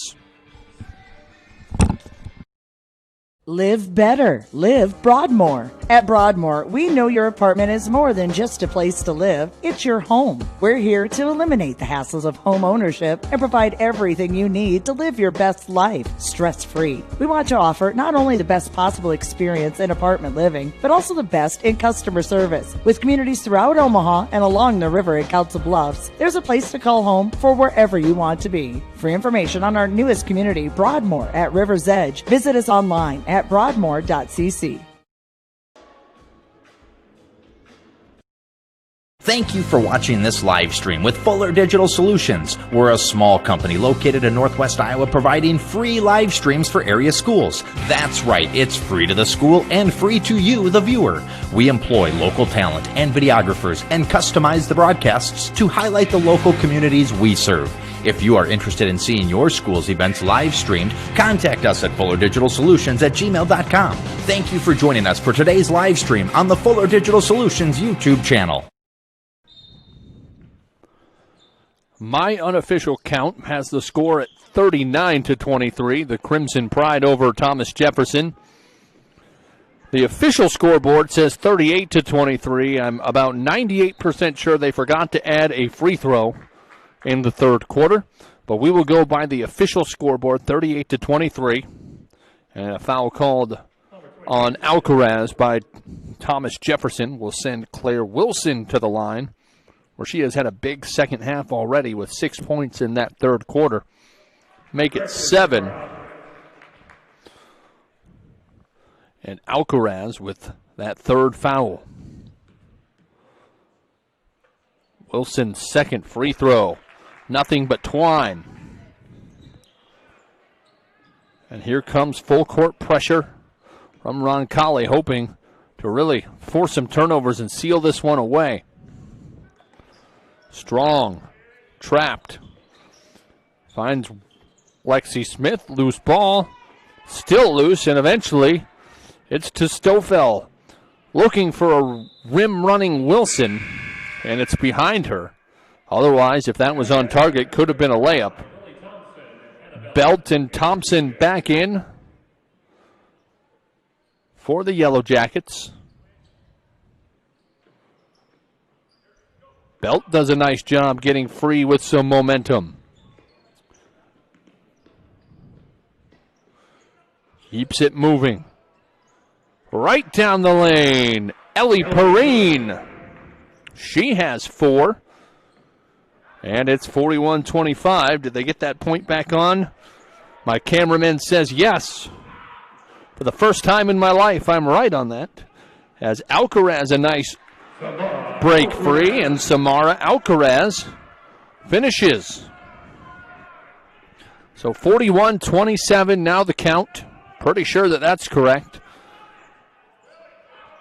Live better. Live Broadmoor. At Broadmoor, we know your apartment is more than just a place to live. It's your home. We're here to eliminate the hassles of home ownership and provide everything you need to live your best life, stress-free. We want to offer not only the best possible experience in apartment living, but also the best in customer service. With communities throughout Omaha and along the river in Council Bluffs, there's a place to call home for wherever you want to be. For information on our newest community, Broadmoor at River's Edge, visit us online at at broadmoor.cc. Thank you for watching this live stream with Fuller Digital Solutions. We're a small company located in Northwest Iowa providing free live streams for area schools. That's right, it's free to the school and free to you, the viewer. We employ local talent and videographers and customize the broadcasts to highlight the local communities we serve. If you are interested in seeing your school's events live streamed, contact us at fullerdigitalsolutions@gmail.com. Thank you for joining us for today's live stream on the Fuller Digital Solutions YouTube channel. My unofficial count has the score at 39-23. The Crimson Pride over Thomas Jefferson. The official scoreboard says 38-23. I'm about 98% sure they forgot to add a free throw in the third quarter, but we will go by the official scoreboard, 38-23. And a foul called on Alcaraz by Thomas Jefferson will send Claire Wilson to the line, where she has had a big second half already with 6 points in that third quarter. Make it 7. And Alcaraz with that third foul. Wilson's second free throw. Nothing but twine. And here comes full court pressure from Roncalli, hoping to really force some turnovers and seal this one away. Strong, trapped, finds Lexi Smith, loose ball, still loose, and eventually it's to Stoffel, looking for a rim-running Wilson, and it's behind her. Otherwise, if that was on target, could have been a layup. Belt and Thompson back in for the Yellow Jackets. Belt does a nice job getting free with some momentum. Keeps it moving. Right down the lane, Ellie Perrine. She has 4. And it's 41-25. Did they get that point back on? My cameraman says yes. For the first time in my life, I'm right on that. As Alcaraz a nice break free, and Samara Alcaraz finishes. So 41-27 now the count. Pretty sure that that's correct.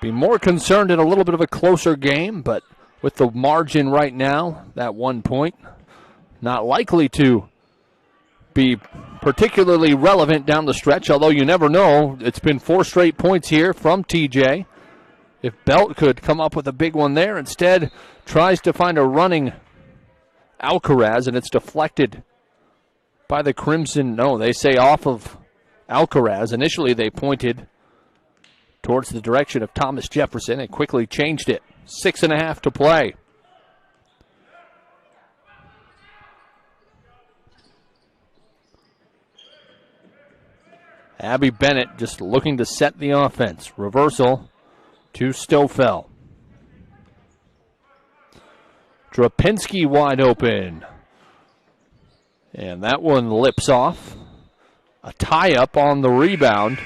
Be more concerned in a little bit of a closer game, but with the margin right now, that 1 point, not likely to be particularly relevant down the stretch, although you never know. It's been 4 straight points here from TJ. If Belt could come up with a big one there, instead tries to find a running Alcaraz, and it's deflected by the Crimson. No, they say off of Alcaraz. Initially they pointed towards the direction of Thomas Jefferson and quickly changed it. 6.5 to play. Abby Bennett just looking to set the offense. Reversal to Stoffel. Drapinski wide open. And that one lips off. A tie-up on the rebound.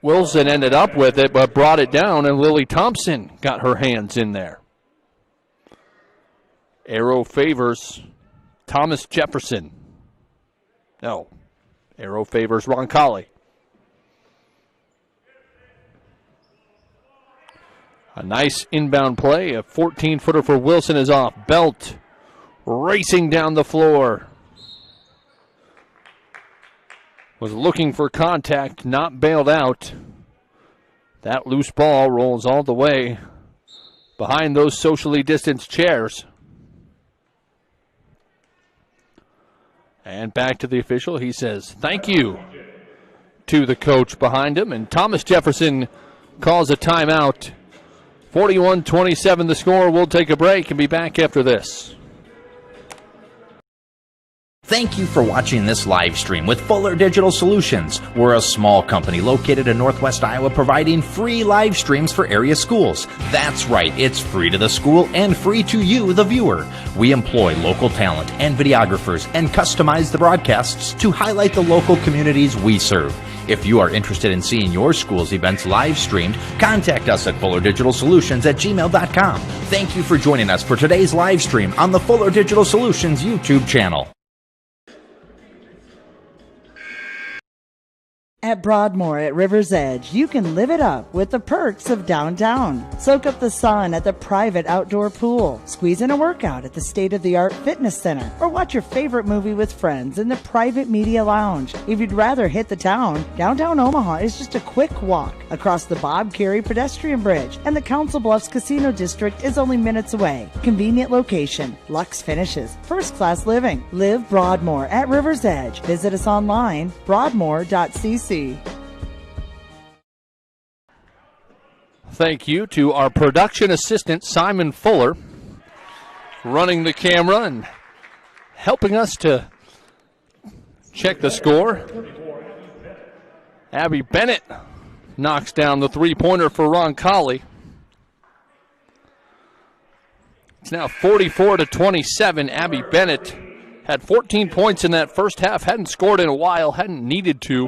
Wilson ended up with it, but brought it down, and Lily Thompson got her hands in there. Arrow favors Thomas Jefferson. No, arrow favors Roncalli. A nice inbound play. A 14-footer for Wilson is off. Belt racing down the floor. Was looking for contact, not bailed out. That loose ball rolls all the way behind those socially distanced chairs. And back to the official. He says thank you to the coach behind him. And Thomas Jefferson calls a timeout. 41-27 the score. We'll take a break and be back after this. Thank you for watching this live stream with Fuller Digital Solutions. We're a small company located in Northwest Iowa providing free live streams for area schools. That's right, it's free to the school and free to you, the viewer. We employ local talent and videographers and customize the broadcasts to highlight the local communities we serve. If you are interested in seeing your school's events live streamed, contact us at fullerdigitalsolutions@gmail.com. Thank you for joining us for today's live stream on the Fuller Digital Solutions YouTube channel. At Broadmoor at River's Edge, you can live it up with the perks of downtown. Soak up the sun at the private outdoor pool, squeeze in a workout at the state-of-the-art fitness center, or watch your favorite movie with friends in the private media lounge. If you'd rather hit the town, downtown Omaha is just a quick walk across the Bob Carey pedestrian bridge, and the Council Bluffs Casino District is only minutes away. Convenient location, luxe finishes, first-class living. Live Broadmoor at River's Edge. Visit us online, broadmoor.cc. Thank you to our production assistant, Simon Fuller, running the camera and helping us to check the score. Abby Bennett knocks down the three-pointer for Roncalli. It's now 44-27. Abby Bennett had 14 points in that first half, hadn't scored in a while, hadn't needed to,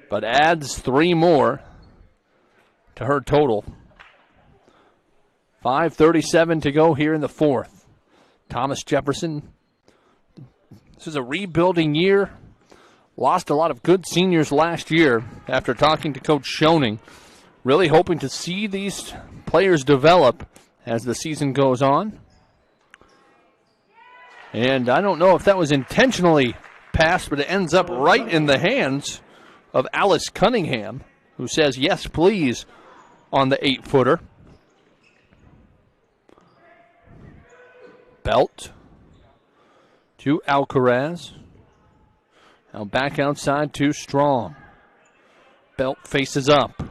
but adds 3 more to her total. 5:37 to go here in the fourth. Thomas Jefferson, this is a rebuilding year. Lost a lot of good seniors last year after talking to Coach Schoening. Really hoping to see these players develop as the season goes on. And I don't know if that was intentionally passed, but it ends up right in the hands of Alice Cunningham, who says, yes, please, on the 8-footer. Belt to Alcaraz. Now back outside to Strong. Belt faces up.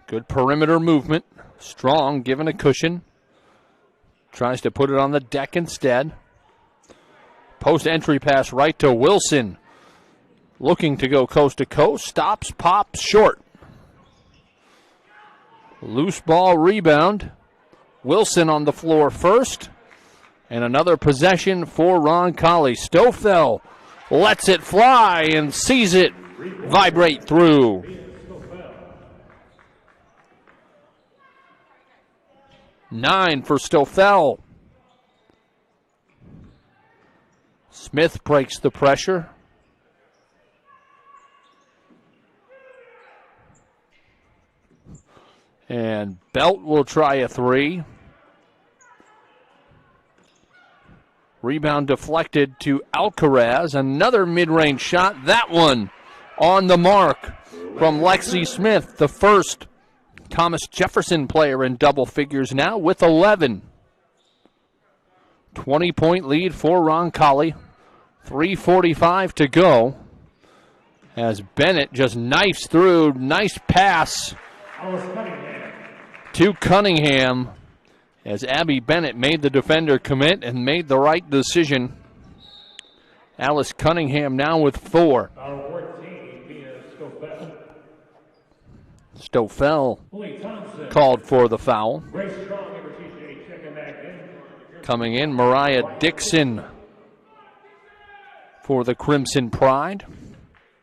Good perimeter movement. Strong given a cushion. Tries to put it on the deck instead. Post entry pass right to Wilson. Looking to go coast to coast. Stops, pops, short. Loose ball rebound. Wilson on the floor first. And another possession for Roncalli. Stoffel lets it fly and sees it vibrate through. Nine for Stoffel. Smith breaks the pressure. And Belt will try a three. Rebound deflected to Alcaraz. Another mid-range shot. That one on the mark from Lexi Smith, the first Thomas Jefferson player in double figures now with 11. 20-point lead for Roncalli. 3:45 to go as Bennett just knifes through. Nice pass to Cunningham as Abby Bennett made the defender commit and made the right decision. Alice Cunningham now with 4. Stoffel called for the foul. Coming in, Mariah Dixon for the Crimson Pride.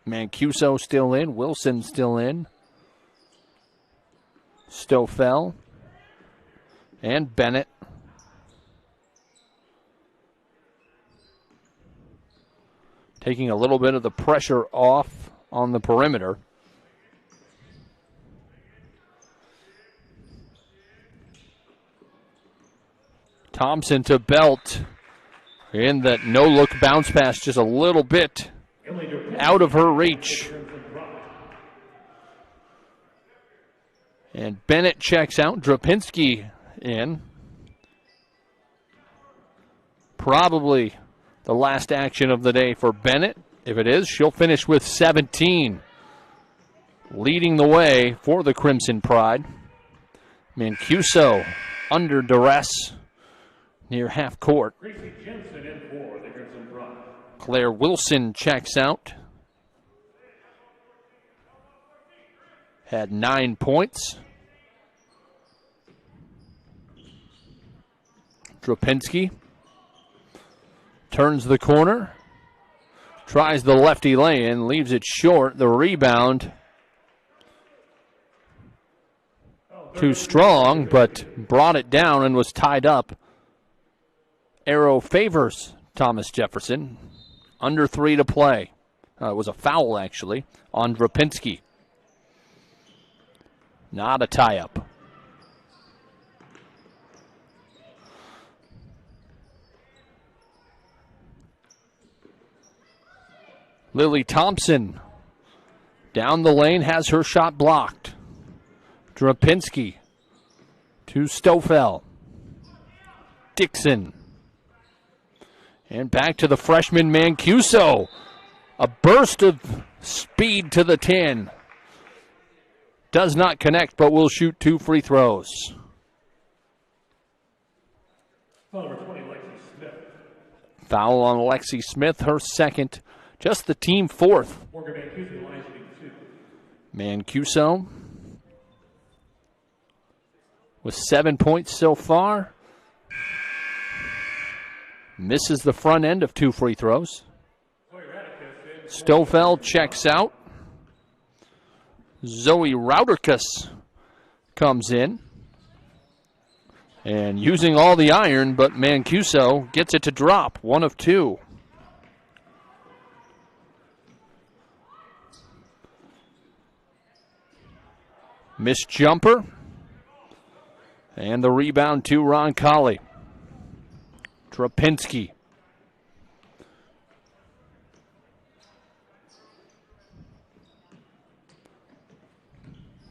Mancuso still in. Wilson still in. Stoffel and Bennett. Taking a little bit of the pressure off on the perimeter. Thompson to Belt. In that no-look bounce pass, just a little bit out of her reach. And Bennett checks out. Drapinski in. Probably the last action of the day for Bennett. If it is, she'll finish with 17. Leading the way for the Crimson Pride. Mancuso under duress. near half court. Gracie Jensen in for the Crimson Pride. Claire Wilson checks out. Had 9 points. Drapinski turns the corner. Tries the lefty lay-in, leaves it short. The rebound too strong, but brought it down and was tied up. Arrow favors Thomas Jefferson. Under 3 to play. It was a foul, actually, on Drapinski. Not a tie-up. Lily Thompson down the lane, has her shot blocked. Drapinski to Stofel. Dixon. And back to the freshman Mancuso. A burst of speed to the 10. Does not connect, but will shoot 2 free throws. Foul number 20, Lexi Smith. Foul on Lexi Smith, her second. Just the team fourth. Morgan Mancuso, line shooting 2. Mancuso with 7 points so far. Misses the front end of 2 free throws. Stofel checks out. Zoe Rauderkus comes in. And using all the iron, but Mancuso gets it to drop. 1 of 2. Missed jumper. And the rebound to Roncalli. Drapinski.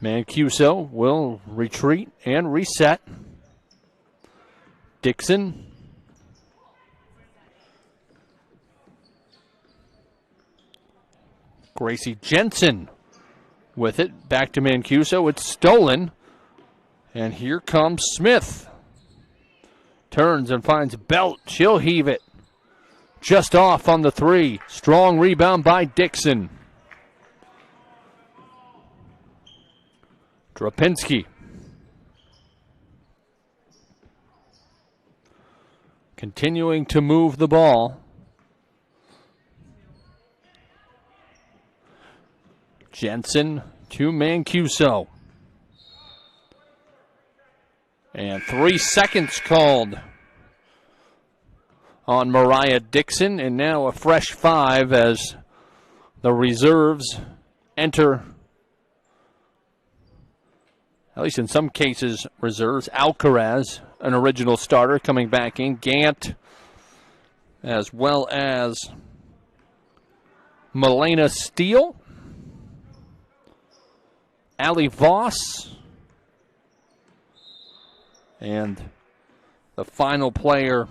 Mancuso will retreat and reset. Dixon. Gracie Jensen with it. Back to Mancuso. It's stolen. And here comes Smith. Turns and finds Belt. She'll heave it. Just off on the 3. Strong rebound by Dixon. Drapinski. Continuing to move the ball. Jensen to Mancuso. And 3 seconds called on Mariah Dixon. And now a fresh 5 as the reserves enter. At least in some cases, reserves. Alcaraz, an original starter, coming back in. Gant, as well as Milena Steele. Allie Voss. And the final player,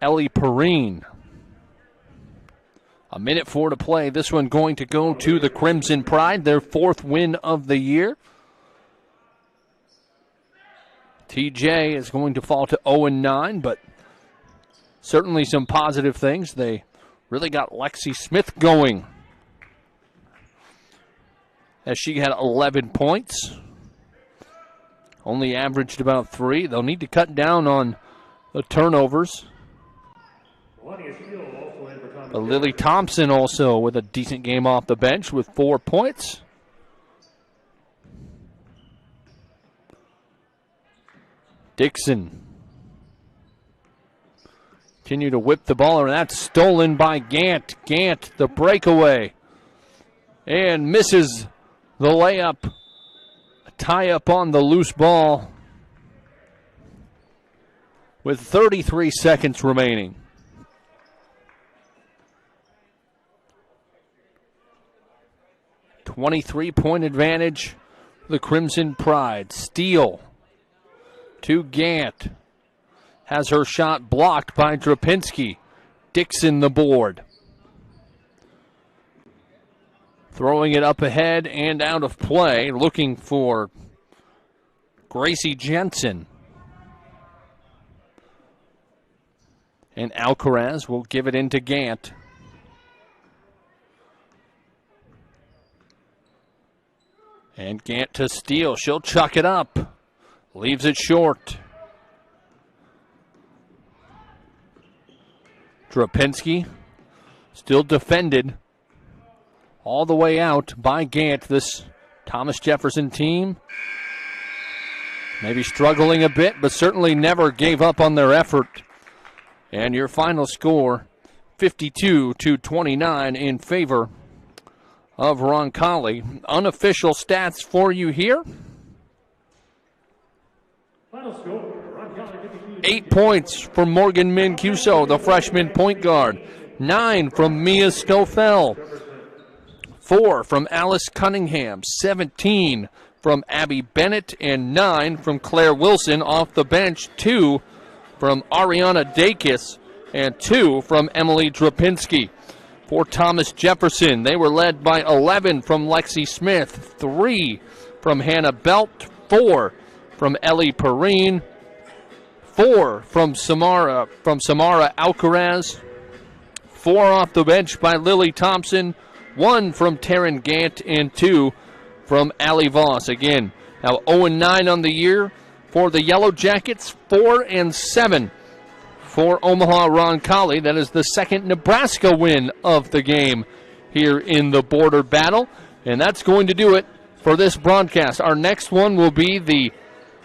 Ellie Perrine. 1:04 to play. This one going to go to the Crimson Pride, their 4th win of the year. TJ is going to fall to 0-9, but certainly some positive things. They really got Lexi Smith going, as she had 11 points. Only averaged about 3. They'll need to cut down on the turnovers. But Lily Thompson also with a decent game off the bench with 4 points. Dixon. Continue to whip the ball, and that's stolen by Gant. Gant, the breakaway. And misses the layup. A tie-up on the loose ball with 33 seconds remaining. .23 advantage, the Crimson Pride. Steele to Gant. Has her shot blocked by Drapinski. Dixon the board. Throwing it up ahead and out of play. Looking for Gracie Jensen. And Alcaraz will give it into Gant. And Gant to steal. She'll chuck it up. Leaves it short. Drapinski still defended all the way out by Gant. This Thomas Jefferson team maybe struggling a bit, but certainly never gave up on their effort. And your final score, 52-29 in favor of Roncalli. Unofficial stats for you here. Final score, Roncalli 52. 8 points from Morgan Mancuso, the freshman point guard. 9 from Mia Stofel. 4 from Alice Cunningham. 17 from Abby Bennett. And 9 from Claire Wilson off the bench. 2 from Ariana Dacus. And 2 from Emily Drapinski. For Thomas Jefferson, they were led by 11 from Lexi Smith. 3 from Hannah Belt. 4 from Ellie Perrine. 4 from Samara Alcaraz. 4 off the bench by Lily Thompson. 1 from Taryn Gant and 2 from Allie Voss. Again, now 0-9 on the year for the Yellow Jackets. 4-7 for Omaha Roncalli. That is the second Nebraska win of the game here in the border battle. And that's going to do it for this broadcast. Our next one will be the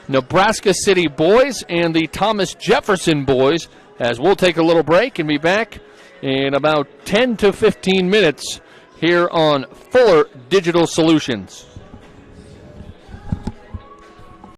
Nebraska City boys and the Thomas Jefferson boys, as we'll take a little break and be back in about 10 to 15 minutes here on Fuller Digital Solutions.